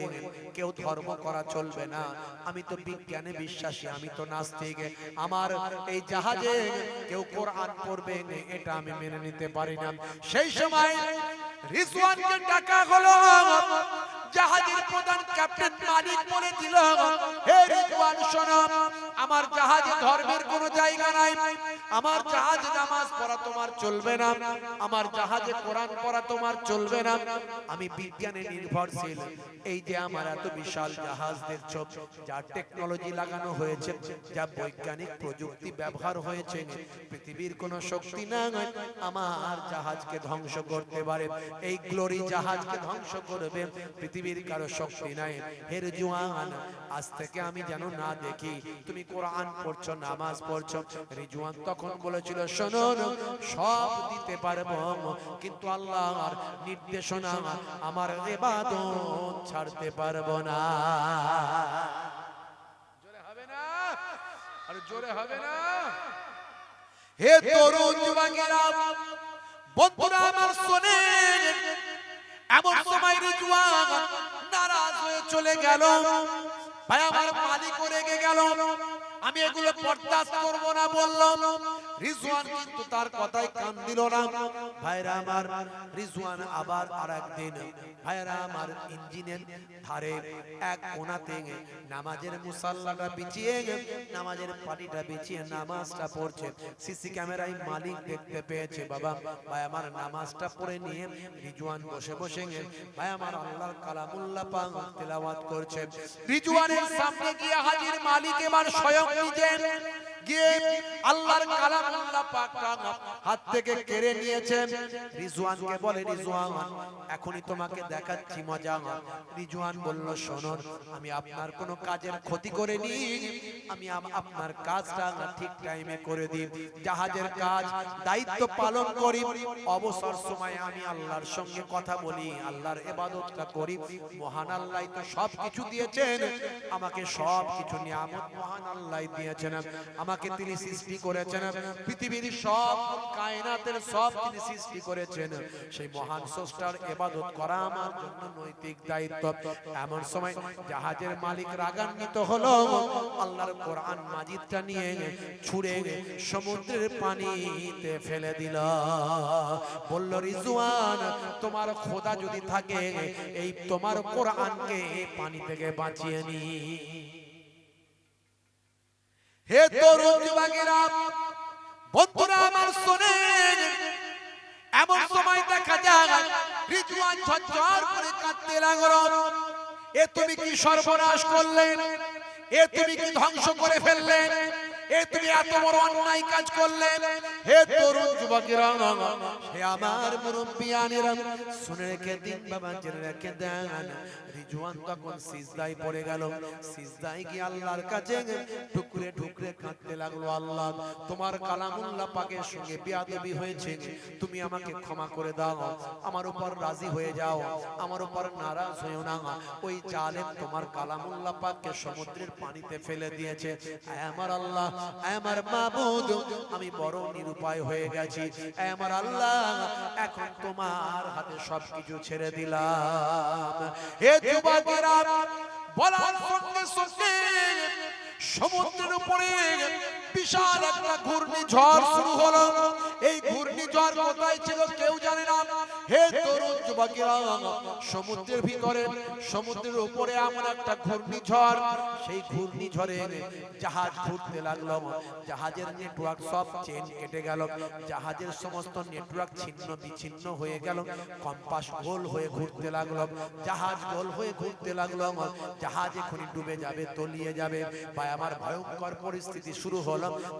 কেউ ধর্ম করা চলবে না, আমি তো বিজ্ঞানে বিশ্বাসী, আমি তো নাস্তিক, আমার এই জাহাজে কেউ কোরআন পড়বে এটা আমি মেনে নিতে পারি না। সেই সময় রিজওয়ানকে ডাকা হলো, জাহাজের প্রধান ক্যাপ্টেন মালিক বলে দিল, হে রিজওয়ান শোনো, আমার জাহাজে ধর্মের কোনো জায়গা নাই, আমার জাহাজে নামাজ পড়া তোমার চলবে না, আমার জাহাজে কোরআন পড়া তোমার চলবে না, আমি বিজ্ঞানে নির্ভরশীল। এই যে আমার এত বিশাল জাহাজদের চোখ, যা টেকনোলজি লাগানো হয়েছে, যা বৈজ্ঞানিক প্রযুক্তি ব্যবহার হয়েছে, পৃথিবীর কোনো শক্তি না আমার জাহাজকে ধ্বংস করতে পারে, এই গ্লোরি জাহাজকে ধ্বংস করবে, পৃথিবীর কারো শক্তি নাই। হে রিজওয়ান, আজ থেকে আমি যেন না দেখি তুমি কোরআন পড়ছো, নামাজ পড়ছো। রিজওয়ান তখন বলেছিল, শোনো, সব দিতে পারবো, কিন্তু আল্লাহর নির্দেশনা, আমার ইবাদত ছাড়তে পারবো না। জোরে হবে না, আর জোরে হবে না। হে তরুণ যুবকেরা, বন্ধুরা আমার শোনেন, এমন সময় রিজওয়ান নারাজ হয়ে চলে গেল, ভাই আমার মালিক রেগে গেল, আমি এগুলো বরদাস্ত করব না বললাম। রিজওয়ান কিন্তু তার কথায় কান দিল না। ভাইরা আমার, রিজওয়ান আবার আরেকদিন, ভাইরা আমার, ইঞ্জিনের ধারে এক কোণাতে নামাজের মুসাল্লাটা বিছিয়ে, নামাজের পাটিটা বিছিয়ে নামাজটা পড়ছে। সিসি ক্যামেরায় মালিক দেখতে পেয়েছে। বাবা, ভাই আমার, নামাজটা পড়ে নিয়ে রিজওয়ান বসে বসে ভাই আমার আল্লাহর কালামুল্লাহ পাক তেলাওয়াত করছে। রিজওয়ানের সামনে গিয়ে হাজির মালিক এবার স্বয়ং নিজে গিয়ে আল্লাহর কালাম আল্লাহ পাক হাত থেকে কেড়ে নিয়েছেন। রিজওয়ানকে বলে, রিজওয়ান এখনই তোমাকে দেখাচ্ছি মজা। রিজওয়ান বলল, শোনো, আমি আপনার কোনো কাজের ক্ষতি করিনি, আমি আপনার কাজটা ঠিক টাইমে করে দিই, জাহাজের কাজ দায়িত্ব পালন করি, অবসর সময়ে আমি আল্লাহর সঙ্গে কথা বলি, আল্লাহর ইবাদতটা করি। মহান আল্লাহ তো সবকিছু দিয়েছেন আমাকে, সবকিছু নিয়ামত মহান আল্লাহ দিয়েছেন আমাকে। তিনি সৃষ্টি করেছেন, পৃথিবীর সব কায়নাতের সব তিনি সৃষ্টি করেছেন। সেই মহান স্রষ্টার ইবাদত করা আমার জন্য নৈতিক দায়িত্ব। এমন সময় জাহাজের মালিক রাগান্বিত হলো, আল্লাহর কোরআন মাজিদটা নিয়ে ছুঁড়ে সমুদ্রের পানিতে ফেলে দিল। বলল, রিজওয়ান তোমার খোদা যদি থাকে, এই তোমার কোরআনকে পানি থেকে বাঁচিয়ে নি। হে তরুণ যুবকেরা, বন্ধুরা আমার শোনেন, এমন সময় দেখা যায় রিজওয়ান ঝরঝর করে কাঁদতে লাগলো। এ তুমি কি সর্বনাশ করলেন, এ তুমি কি ধ্বংস করে ফেললেন, এ তুমি এত বড় অন্যায় কাজ করলেন। হে তরুণ যুবকেরা, হে আমার মুরব্বিয়ানেরা, শুনে রেখে দিন বাবা, জেনে রেখে দেন। রিজওয়ান তখন সিজদায় পড়ে গেল। সিজদায় গিয়ে আল্লাহর কাছে ঠুকরে ঠুকরে কাঁদতে লাগলো, আল্লাহ তোমার কালামুল্লাহ পাকের সঙ্গে বেয়াদবি হয়েছে, তুমি আমাকে ক্ষমা করে দাও, আমার উপর রাজি হয়ে যাও, আমার উপর নারাজ হয়েও না। ওই জালেম তোমার কালামুল্লাহ পাককে সমুদ্রের পানিতে ফেলে দিয়েছে। আমার আল্লাহ, আমার মাবুদ, আমি বড় নিরুপায় হয়ে গেছি। আমার আল্লাহ, এখন তোমার হাতে সবকিছু ছেড়ে দিলাম। হে যুবকেরা, বলার সঙ্গে সঙ্গে সমুদ্রের উপরে বিশাল একটা ঘূর্ণিঝড় শুরু হলো। এই ঘূর্ণিঝড় কোথায় ছিল কেউ জানে না। হে তরুণ যুবকেরা, সমুদ্রের ভিতরে, সমুদ্রের উপরে এমন একটা ঘূর্ণিঝড়, সেই ঘূর্ণিঝড়ে জাহাজ ঘুরতে লাগলো। জাহাজের নেটওয়ার্ক সব চেন কেটে গেল, জাহাজের সমস্ত নেটওয়ার্ক ছিন্ন বিচ্ছিন্ন হয়ে গেল। কম্পাস গোল হয়ে ঘুরতে লাগলো, জাহাজ গোল হয়ে ঘুরতে লাগলো। জাহাজ এখনই ডুবে যাবে, তলিয়ে যাবে। ভাই আমার, ভয়ঙ্কর পরিস্থিতি শুরু হলো।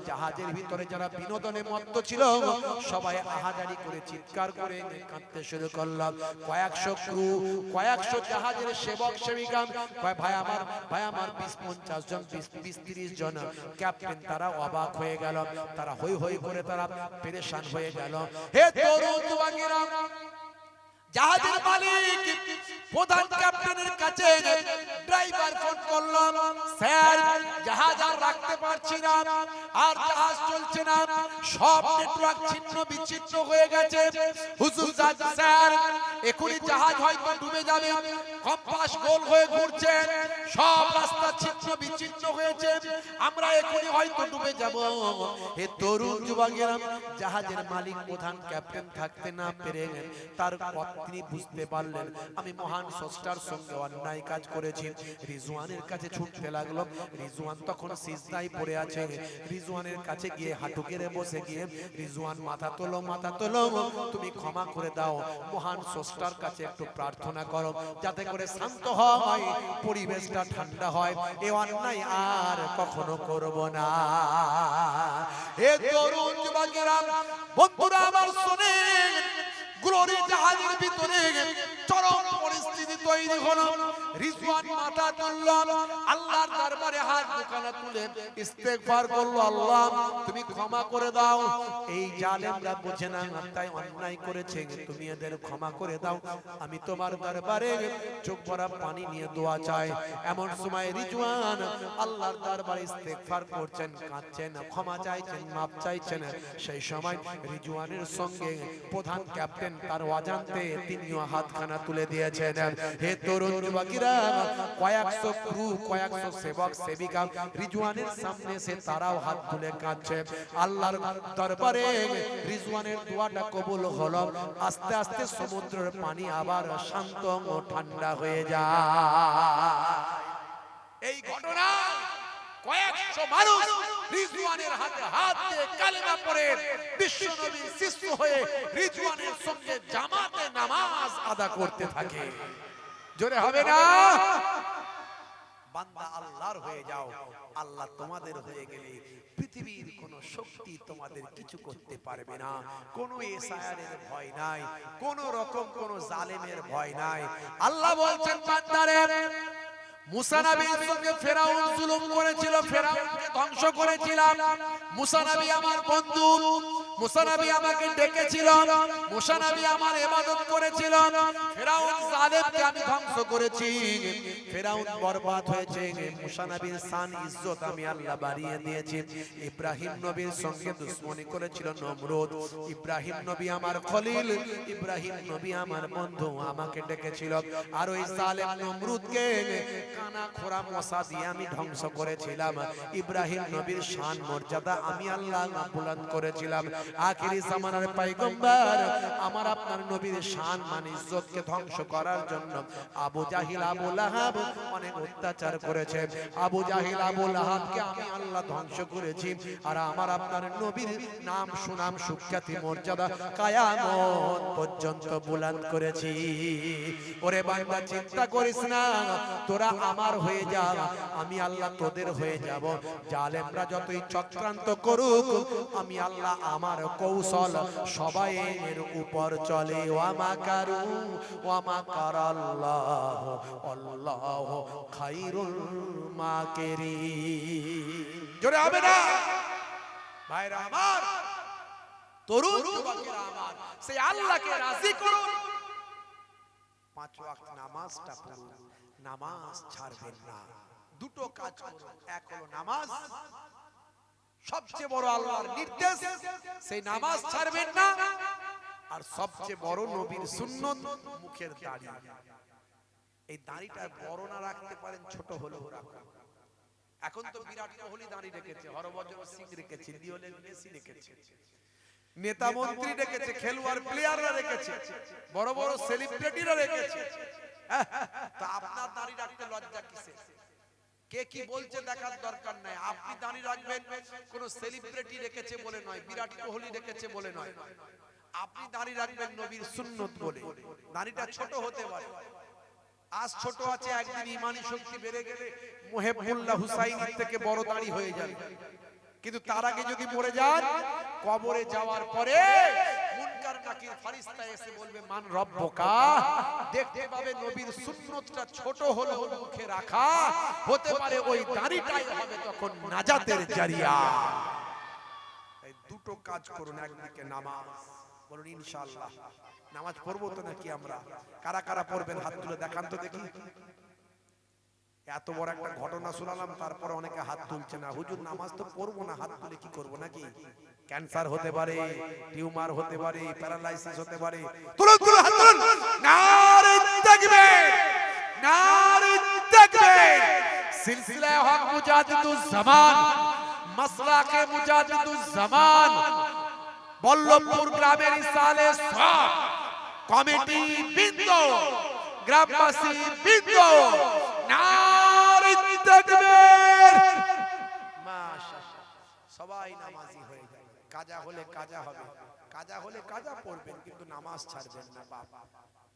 জাহাজের ভিতরে যারা বিনোদনে মত্ত ছিল, সবাই আহাজারি করে চিৎকার করে কাঁদতে শুরু করলো। কয়েকশো ক্রু, কয়েকশো জাহাজের সেবক সেবিকা, ভাই আমার 20-50 জন, 20-30 জন ক্যাপ্টেন, তারা অবাক হয়ে গেল, তারা হই হই করে তারা পেরেশান হয়ে গেল। হে তরুণ যুবকেরা, জাহাজের মালিক প্রধান ক্যাপ্টেনের কাছে ড্রাইভার ফোন করলো, স্যার জাহাজ আর রাখতে পারছি না, আর জাহাজ চলছে না, সব নেটওয়ার্ক ছিন্ন বিচ্ছিন্ন হয়ে গেছে। হুজুর স্যার, এখনই জাহাজ হয়তো ডুবে যাবে, কম্পাস গোল হয়ে ঘুরছে, সব রাস্তা ছিন্ন বিচ্ছিন্ন হয়েছে, আমরা এখনই হয়তো ডুবে যাব। হে তরুণ যুবকেরা, জাহাজের মালিক প্রধান ক্যাপ্টেন থাকতে না পেরে তার তিনি বুঝতে পারলেন আমি মহান স্রষ্টার সঙ্গে অন্যায় কাজ করেছি। রিজওয়ানের কাছে ছুটতে লাগলো। রিজওয়ান তখন সিজদায় পড়ে আছে। রিজওয়ানের কাছে গিয়ে হাঁটু গেড়ে বসে গিয়ে, রিজওয়ান মাথা তোলো, মাথা তোলো, তুমি ক্ষমা করে দাও, মহান স্রষ্টার কাছে একটু প্রার্থনা করো, যাতে করে শান্ত হয়, পরিবেশটা ঠান্ডা হয়, এ অন্যায় আর কখনো করব না। হে তরুণ যুবকেরা, বন্ধুরা আমার শুনেন, গ্লোরি জাহাজের ভিতরে চরম পরিস্থিতি তৈরি হলো। রিজওয়ান মাথা তুলল, আল্লাহর দরবারে হাত দুখানা তুলে ইস্তেগফার করলো, আল্লাহ তুমি ক্ষমা করে দাও, এই জালেমরা বোঝে না, তাই অন্যায় করেছে, তুমি এদের ক্ষমা করে দাও, আমি তোমার দরবারে চোখ ভরা পানি নিয়ে দোয়া চাই। এমন সময় রিজওয়ান আল্লাহর দরবারে ইস্তেগফার করছেন, কাঁদছেন, ক্ষমা চাইছেন, মাপ চাইছেন। সেই সময় রিজওয়ানের সঙ্গে প্রধান ক্যাপ্টেন তার অজান্তে তিনিও হাতখানা তুলে দিয়েছেন। হে তরুণ যুবকেরা, কয়েকশো ক্রু, কয়েকশো সেবক সেবিকা রিজওয়ানের সামনে এসে তারাও হাত তুলে কাঁদছে। আল্লাহর দরবারে রিজওয়ানের দোয়াটা কবুল হলো। আস্তে আস্তে সমুদ্রের পানি আবার শান্ত ও ঠান্ডা হয়ে যায়। এই ঘটনা কয়েকশো মানুষ রিজওয়ানের হাতে হাত দিয়ে কালেমা পড়ে বিশ্বনবীর শিষ্য হয়ে রিজওয়ানের সঙ্গে জামাতে নামাজ আদা করতে থাকে। জোরে হবে না? বান্দা আল্লাহ আল্লাহর হয়ে যাও, আল্লাহ তোমাদের হয়ে গেলে পৃথিবীর কোন শক্তি তোমাদের কিছু করতে পারবে না। কোনো এসআইআরের ভয় নাই, কোন রকম কোন জালেমের ভয় নাই। আল্লাহ বলছেন বান্দারে, মুসা নবীর সঙ্গে ফেরাউন জুলুম করেছিল, ফেরাউনকে ধ্বংস করেছিলাম। মুসা নবী আমার বন্ধু, মুসা নবী আমাকে ডেকেছিল, মুসা নবী আমার ইবাদত করেছিল। ফেরাউন জালেমকে আমি ধ্বংস করেছি, ফেরাউন বরবাদ হয়েছে। মুসা নবীর শান ইজ্জত আমি আল্লাহ বাড়িয়ে দিয়েছি। ইব্রাহিম নবীর সঙ্গে দুশমনি করেছিল নমরুদ, ইব্রাহিম নবী আমার খলিল, ইব্রাহিম নবী আমার বন্ধু, আমাকে ডেকেছিল। আর ওই জালেম নমরুদকে কানা খোরা মশা দিয়ে আমি ধ্বংস করেছিলাম। ইব্রাহিম নবীর শান মর্যাদা আমি আল্লাহ বুলন্দ করেছিলাম। আখিরি জামানার পয়গম্বর আমার আপনার নবীর শান মান ইজ্জতকে ধ্বংস করার জন্য আবু জাহিল আবু লাহাব অনেক অত্যাচার করেছে। আবু জাহিল আবু লাহাবকে আমি আল্লাহ ধ্বংস করেছি। আর আমার আপনার নবীর নাম সুনাম সুখ্যাতি মর্যাদা কিয়ামত পর্যন্ত বুলন্দ করেছি। ওরে বান্দা চিন্তা করিস না, তোরা আমার হয়ে যা, আমি আল্লাহ তোদের হয়ে যাব। জালেমরা যতই চক্রান্ত করুক, আমি আল্লাহ আমার কৌশল সবাইয়ের উপর চলে। ওয়া মাকারু ওয়া মাকারাল্লাহ আল্লাহু খায়রুল মাকিরিন। জোরে হবে না ভাইরা আমার, তরুণ যুবকেরা আমার, সেই আল্লাহকে রাজি করুন। 5 ওয়াক্ত নামাজটা পড়ুন, নামাজ ছাড়বেন না। দুটো কাজ করুন, এক হলো নামাজ, সবচেয়ে বড় আল্লাহর নির্দেশ, সেই নামাজ ছাড়বেন না। আর সবচেয়ে বড় নবীর সুন্নত, মুখের দাড়ি। এই দাড়িটা বড় না রাখতে পারেন, ছোট হলেও রাখুন। এখন তো বিরাট কোহলি দাড়ি রেখেছে, হরভজন সিং রেখেছে, লিওনেল মেসি রেখেছে, নেতা মন্ত্রী রেখেছে, খেলোয়াড় প্লেয়াররা রেখেছে, বড় বড় সেলিব্রিটিরা রেখেছে। তো আপনার দাড়ি রাখতে লজ্জা কিসে? কে কি বলছে দেখার দরকার নাই। আপনি দাড়ি রাখবেন কোন সেলিব্রিটি রেখেছে বলে নয়, বিরাট কোহলি রেখেছে বলে নয়। আপনি দাড়ি রাখবেন নবীর সুন্নত বলে। দাড়িটা ছোট হতে পারে, আজ ছোট আছে, একদিন ইমানি শক্তি বেড়ে গেলে মুহিবুল্লাহ হুসাইনির থেকে বড় দাড়ি হয়ে যাবে। কিন্তু তার আগে যদি মরে যান, কবরে যাওয়ার পরে মুনকার নাকির ফেরেশতা এসে বলবে মান রব্বুকা, দেখতে পাবে নবীর সুন্নতটা ছোট হলেও মুখে রাখা, হতে পারে ওই দাড়িটাই হবে তখন নাজাতের জারিয়া। এই দুটো কাজ করুন, একদিকে নামাজ, বলুন ইনশাআল্লাহ। নামাজ পড়বো তো নাকি আমরা? কারা কারা পড়বেন হাত তুলে দেখান তো দেখি। এত বড় একটা ঘটনা শোনালাম, তারপরে অনেকে হাত তুলছে না। হুজুর নামাজ তো পড়বো না, হাত তুলে কি করবো নাকি? ক্যান্সার হতে পারে, টিউমার হতে পারে, প্যারালাইসিস হতে পারে। তুলুন তুলুন হাত তুলুন। নারে তাকবীর, নারে তাকবীর। সিলসিলা হক মুজাহিদুজ জামান, মাসলাকে মুজাহিদুজ জামান, বল্লভপুর গ্রামের ইসালে সব কমিটি বৃন্দ, গ্রামবাসী বৃন্দ, নারে তাকবীর। মাশাআল্লাহ, সবাই নামাজি হয়ে যাবে। কাজা হলে কাজা হবে, কাজা হলে কাজা পড়বেন, কিন্তু নামাজ ছাড়বেন না বাপ,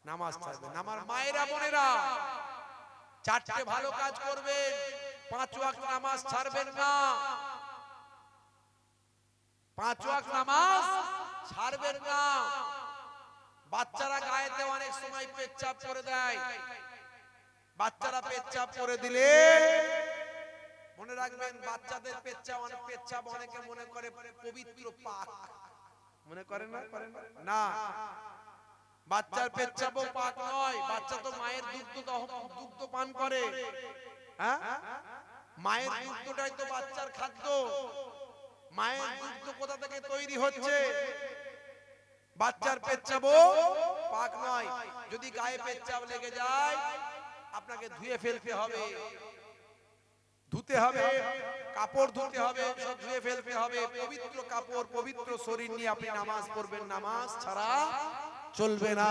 নামাজ ছাড়বেন না। আমার মায়েরা বোনেরা, চারটে ভালো কাজ করবেন, 5 ওয়াক্ত নামাজ ছাড়বেন না। 5 ওয়াক্ত নামাজ ছাড়বেন না। বাচ্চারা গায়েতে অনেক সময় পেচ্ছাপ করে দেয়, বাচ্চারা পেচ্ছাপ করে দিলে মনে রাখবেন, বাচ্চাদের পেচ্ছাপ অনেকে মনে করে পবিত্র পাক, মনে করে না? না, বাচ্চার পেচ্ছাপও পাক নয়। বাচ্চা তো মায়ের দুগ্ধ পান করে। হ্যাঁ, মায়ের দুগ্ধটাই তো বাচ্চার খাদ্য। মায়ের দুগ্ধ কোথা থেকে তৈরি হচ্ছে? বাচ্চার পেচ্ছাপও পাক নয়। যদি গায়ে পেচ্ছাপ লেগে যায়, আপনাকে ধুয়ে ফেলতে হবে, ধুতে হবে, কাপড় ধুতে হবে, সব ধুয়ে ফেলতে হবে। পবিত্র কাপড়, পবিত্র শরীর নিয়ে আপনি নামাজ পড়বেন, নামাজ ছাড়া চলবে না।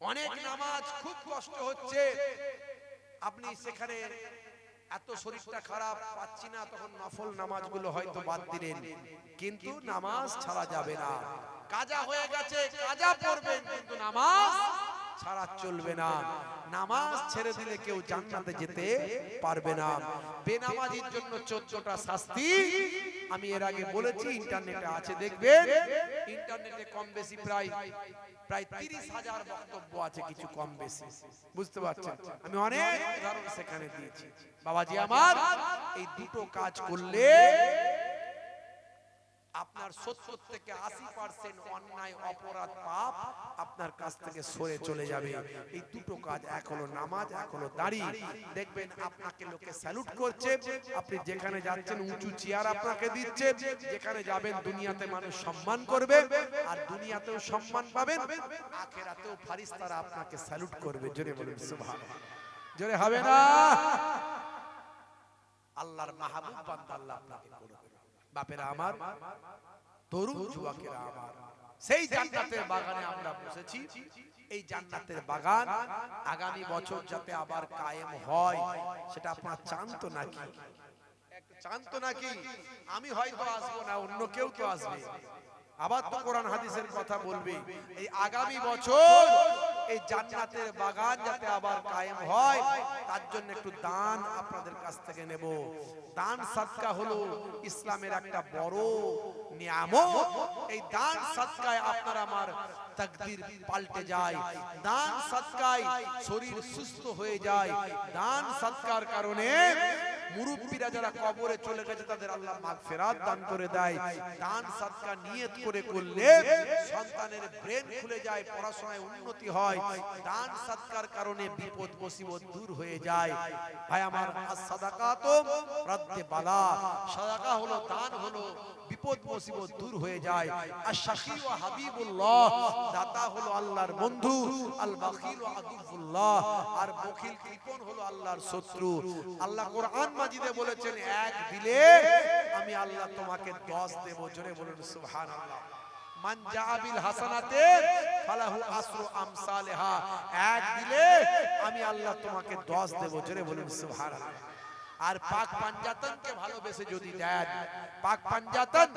অনেক নামাজ খুব কষ্ট হচ্ছে, আপনি সেখানে এত শরীরটা খারাপ, পাচ্ছি না, তখন নফল নামাজগুলো হয়তো বাদ দিলেন, কিন্তু নামাজ ছাড়া যাবে না। কাজা হয়ে গেছে, কাজা পড়বেন, কিন্তু নামাজ ছাড়া চলবে না। নামাজ ছেড়ে দিলে কেউ জান্নাতে যেতে পারবে না। বেনামাজির জন্য 14টা শাস্তি আমি এর আগে বলেছি, ইন্টারনেটে আছে, দেখবেন। ইন্টারনেটে কম বেশি প্রায় 30,000 বক্তব্য আছে, কিছু কম বেশি, বুঝতে পারছেন? আমি অনেক উদাহরণ সেখানে দিয়েছি। বাবাজি আমার, এই দুটো কাজ করলে আপনার 70 থেকে 80% অন্যায় অপরাধ পাপ আপনার কাছ থেকে সরে চলে যাবে। এই দুটো কাজ, এক হলো নামাজ, এক হলো দাড়ি। দেখবেন আপনাকে লোকে স্যালুট করছে, আপনি যেখানে যাচ্ছেন উঁচু চেয়ার আপনাকে দিচ্ছে, যেখানে যাবেন দুনিয়াতে মানুষ সম্মান করবে, আর দুনিয়াতেও সম্মান পাবেন, আখিরাতেও ফারিস্তারা আপনাকে স্যালুট করবে। জোরে বলুন সুবহানাল্লাহ। জোরে হবে না? আল্লাহর মাহবুব বান্দা আল্লাহ আপনাকে করবে। বাপেরা আমার, তরুণ যুবকেরা আমার, সেই জান্নাতের বাগানে আমরা বসেছি। এই জান্নাতের বাগান আগামী বছর যাতে আবার কায়েম হয়, সেটা আপনারা চান তো নাকি? চান তো নাকি? আমি হয়তো আসবো না, অন্য কেউ তো আসবে, আবার তো কোরআন হাদিসের কথা বলবে। এই আগামী বছর এই জান্নাতের বাগান যাতে আবার কায়েম হয়, তার জন্য একটু দান আপনাদের কাছ থেকে নেব। দান সাদকা হলো ইসলামের একটা বড় নিয়ামত। এই দান সাদকায় আপনার আমার তাকদীর পাল্টে যায়, দান সাদকায় শরীর সুস্থ হয়ে যায়, দান সাদকার কারণে মুরব্বীরা যারা কবরে চলে গেছে তাদের আল্লাহ মাগফিরাত দান করে দেয়। দান সাদকা নিয়ত করে করলে সন্তানের ব্রেন খুলে যায়, পড়াশোনায় উন্নতি হয়। দান সাদকার কারণে বিপদ মুসিবত দূর হয়ে যায়। ভাই আমার, সাদাকাতু রাদ্দে বালা, সাদাকা হলো, দান হলো, বিপদ মুসিবত দূর হয়ে যায়। আশ-শাকি ওয়া হাবিবুল্লাহ, দাতা হলো আল্লাহর বন্ধু, আল বাখিল ওয়া আদুবুল্লাহ, আর বখিল কৃপণ হলো আল্লাহর শত্রু। আল্লাহ কোরআন মাজিদে বলেছেন, এক দিলে আমি আল্লাহ তোমাকে 10 দেব। জোরে বলুন সুবহানাল্লাহ। মান জাবিল হাসানাতে ফালাহু আসরু আমসালিহা, এক দিলে আমি আল্লাহ তোমাকে 10 দেব। জোরে বলুন সুবহানাল্লাহ। আর পাক পাঞ্জাতনকে ভালোবেসে যদি দেন, পাক পাঞ্জাতন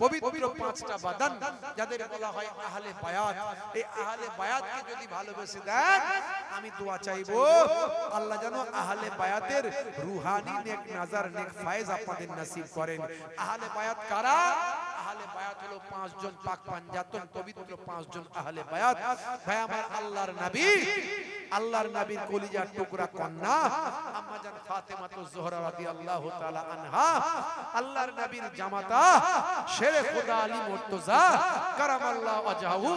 পবিত্র 5টা বাদান যাদের বলা হয় আহলে বায়াত, এই আহলে বায়াতকে যদি ভালোবেসে দেন, আমি দোয়া চাইবো আল্লাহ যেন আহলে বায়াতের রুহানি নেক নাজার, নেক ফায়েজ আপনাদের নসিব করেন। আহলে বায়াত কারা? আহলে বায়াত হলো 5 জন পাক পাঞ্জাতন, পবিত্র 5 জন আহলে বায়াত। ভাই আমার, আল্লাহর নবী, আল্লাহর নবীর কলিজার টুকরা কন্যা আম্মা জান ফাতেমা জোহরা রাদিয়াল্লাহু তাআলা আনহা, আল্লাহর নবীর জামাতা শেরে খোদা আলী মুর্তজা কারামাল্লাহু ওয়াজহু,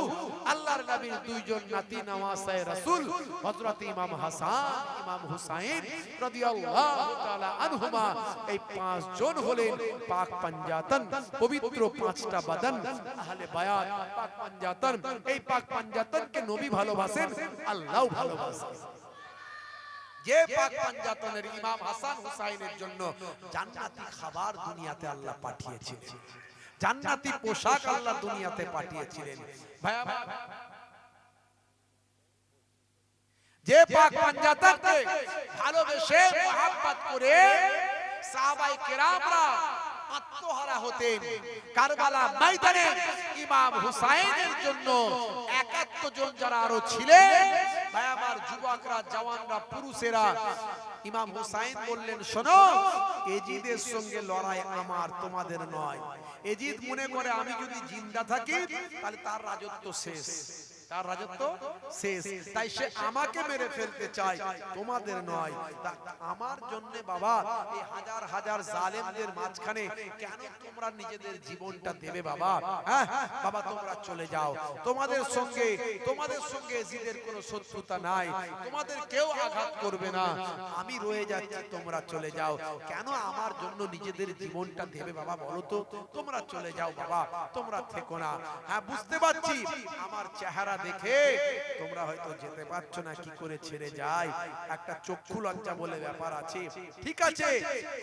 আল্লাহর নবীর দুইজন নাতি নওয়াসায়ে রাসূল হযরত ইমাম হাসান, ইমাম হুসাইন রাদিয়াল্লাহু তাআলা আনহুমা, এই 5 জন হলেন পাক পাঞ্জাতন, পবিত্র 5টা বাদান আহলে বায়াত, পাক পাঞ্জাতন। এই পাক পাঞ্জাতনকে নবী ভালোবাসেন, আল্লাহও ভালোবাসেন। যে পাক পাঞ্জাতনের ইমাম হাসান হুসাইনের জন্য জান্নাতি খাবার দুনিয়াতে আল্লাহ পাঠিয়েছিলেন, জান্নাতি পোশাক আল্লাহ দুনিয়াতে পাঠিয়েছিলেন। ভাই আমার, যে পাক পাঞ্জাতনকে ভালোবেসে মোহাব্বত করে সাহাবায়ে কেরামরা আত্মহারা হতেন, কারবালা ময়দানে ইমাম হুসাইনের জন্য 71 জন যারা আরো ছিলেন, ভাই আমার, যুবকরা, জওয়ানরা, পুরুষেরা, ইমাম হুসাইন বললেন, শোনো, এজিদের সঙ্গে লড়াই আমার, তোমাদের নয়। এজিদ মনে করে আমি যদি জিন্দা থাকি তাহলে তার রাজত্ব শেষ, তার রাজত্ব শেষ, তাই সে আমাকে মেরে ফেলতে চায়, তোমাদের নয়। আমার জন্য বাবা এই হাজার হাজার জালেমদের মাঝখানে কেন তোমরা নিজেদের জীবনটা দেবে বাবা? হ্যাঁ বাবা, তোমরা চলে যাও, তোমাদের সঙ্গে এজিদের কোনো শত্রুতা নাই, তোমাদের কেউ আঘাত করবে না, আমি রয়ে যাচ্ছি, তোমরা চলে যাও। কেন আমার জন্য নিজেদের জীবনটা দেবে বাবা, বলো তো? তোমরা চলে যাও বাবা, তোমরা থেকো না। হ্যাঁ, বুঝতে পারছি আমার চেহারা দেখে তোমরা হয়তো যেতে পারছো না, কি করে ছেড়ে যায়, একটা চক্ষু লজ্জা বলে ব্যাপার আছে। ঠিক আছে,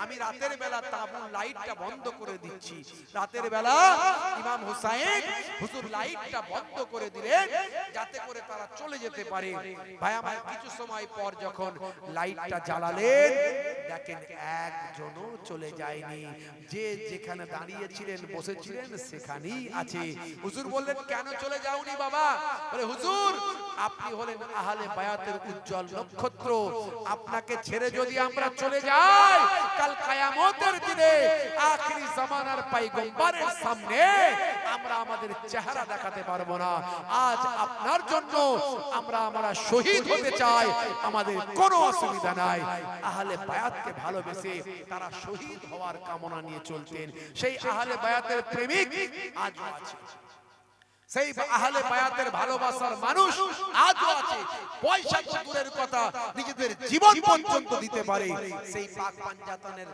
আমি রাতের বেলা তাঁবুর লাইটটা বন্ধ করে দিচ্ছি। রাতের বেলা ইমাম হুসাইন হুজুর লাইটটা বন্ধ করে দিলেন যাতে করে তারা চলে যেতে পারে। ভাই আমার, কিছু সময় পর যখন লাইটটা জ্বালালেন, দেখেন একজনও চলে যায়নি, যে যেখানে দাঁড়িয়েছিলেন বসেছিলেন সেখানেই আছে। হুজুর বললেন, কেন চলে যাওনি বাবা? বলে হুজুর আপনি হলেন আহলে বায়াতের উজ্জ্বল নক্ষত্র, আপনাকে ছেড়ে যদি আমরা চলে যাই কাল কিয়ামতের দিনে আখিরি জামানার পয়গম্বরের সামনে আমরা আমাদের চেহারা দেখাতে পারবো না। আজ আপনার জন্য আমরা শহীদ হতে চাই, আমাদের কোনো অসুবিধা নাই। আহলে বায়াতকে ভালোবেসে তারা শহীদ হওয়ার কামনা নিয়ে চলতেন। সেই আহলে বায়াতের প্রেমিক আজও আছে, সেই আহলে বায়াতের ভালোবাসার মানুষ আজও আছে। পয়সা তো দূরের কথা, নিজেদের জীবন পর্যন্ত দিতে পারে। সেই পাক পাঞ্জাতনের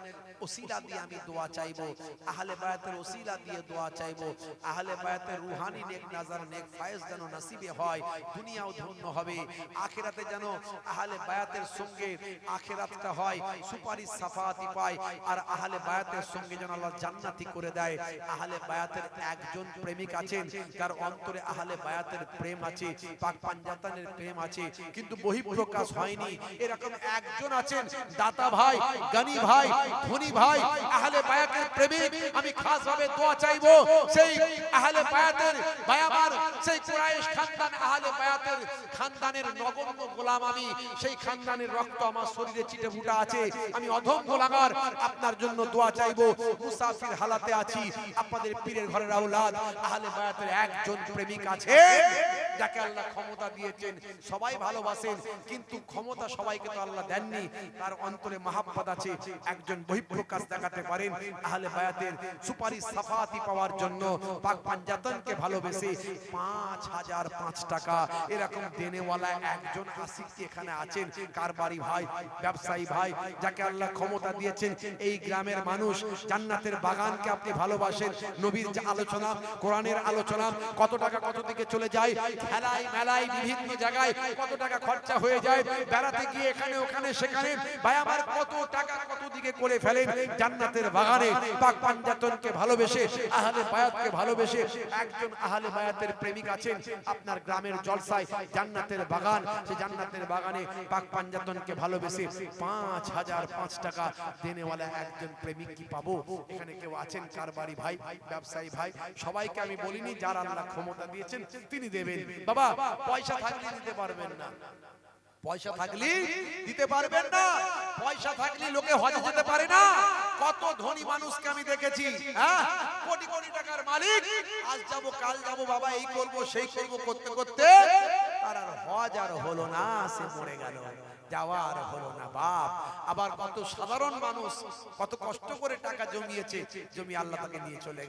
ওসিলা দিয়ে আমি দোয়া চাইবো, আহলে বায়াতের ওসিলা দিয়ে দোয়া চাইবো। আহলে বায়াতের রুহানি নেক নাজার নেক ফায়েজ যেন নসিবে হয়, দুনিয়াও ধন্য হবে, আখিরাতে যেন আহলে বায়াতের সঙ্গে আখিরাতটা হয়, সুপারিশ সাফায়াতি পায়, আর আহলে বায়াতের সঙ্গে যেন আল্লাহ জান্নাতি করে দেয়। আহলে বায়াতের একজন প্রেমিক আছেন যার অন্তরে আহলে বায়াতের প্রেম আছে, পাক পাঞ্জাতনের প্রেম আছে, কিন্তু বহিঃপ্রকাশ হয়নি। এরকম একজন আছেন দাতা ভাই, গনি ভাই, ধনী ভাই, আহলে বায়াতের প্রেমিক। আমি খাস ভাবে দোয়া চাইবো সেই আহলে বায়াতের বায়ামার, সেই কুরাইশ খানদান আহলে বায়াতের খানদানের নগণ্য গোলাম আমি, সেই খানদানের রক্ত আমার শরীরে চিটে ফুটা আছে। আমি অধম গোলামার, আপনার জন্য দোয়া চাইবো। মুসাফির হালাতে আছি, আপনাদের পীরের ঘরের আওলাদ আহলে বায়াতের একজন প্রেমিক আছে যাকে আল্লাহ ক্ষমতা দিয়েছেন, সবাই ভালোবাসেন, কিন্তু ক্ষমতা সবাইকে তো আল্লাহ দেননি। তার অন্তরে মহাব্বত আছে, একজন বহিঃপ্রকাশ দেখাতে পারেন। আহলে বায়াতের সুপারিশ সাফায়াতি পাওয়ার জন্য পাক পাঞ্জাতনকে ভালোবেসে 5005 টাকা এরকম দেনেওয়ালা একজন আশিক এখানে আছেন। কারবারি ভাই, ব্যবসায়ী ভাই, যাকে আল্লাহ ক্ষমতা দিয়েছেন। এই গ্রামের মানুষ জান্নাতের বাগানকে আপনি ভালোবাসেন। নবীর যে আলোচনা, কোরআনের আলোচনা, কত টাকা কত দিকে চলে যায়, খেলায় মেলায় বিভিন্ন জায়গায় কত টাকা খরচা হয়ে যায়, বেড়াতে গিয়ে এখানে ওখানে সেখানে, ভাই আমার কত টাকা কত দিকে করে ফেলেন। জান্নাতের বাগানে পাক পাঞ্জাতনকে ভালোবেসে, আহলে বায়াতকে ভালোবেসে একজন আহলে বায়াতের প্রেমিক আছেন আপনার গ্রামের জলসায়, জান্নাতের বাগান, সেই জান্নাতের বাগানে পাক পাঞ্জাতনকে ভালোবেসে 5005 টাকা দেনেওয়ালা একজন প্রেমিক কি পাবো? এখানে কেউ আছেন কারবারি ভাই, ব্যবসায়ী ভাই? সবাইকে আমি বলিনি, যার আল্লাহ ক্ষমতা দিয়েছেন তিনি দেবেন। বাবা পয়সা থাকলে দিতে পারবেন না, পয়সা থাকলে দিতে পারবেন না, পয়সা থাকলে লোকে হজে যেতে পারে না। কত ধনী মানুষকে আমি দেখেছি, হ্যাঁ, কোটি কোটি টাকার মালিক, আজ যাব কাল যাব বাবা, এই করব সেই করব করতে করতে তার আর হজ আর হলো না, সে মরে গেল, যাওয়ার হলো না বাপ। আবার কত সাধারণ মানুষ কত কষ্ট করে টাকা জমিয়েছে, জমি আল্লাহ তাকে নিয়ে চলে গেল।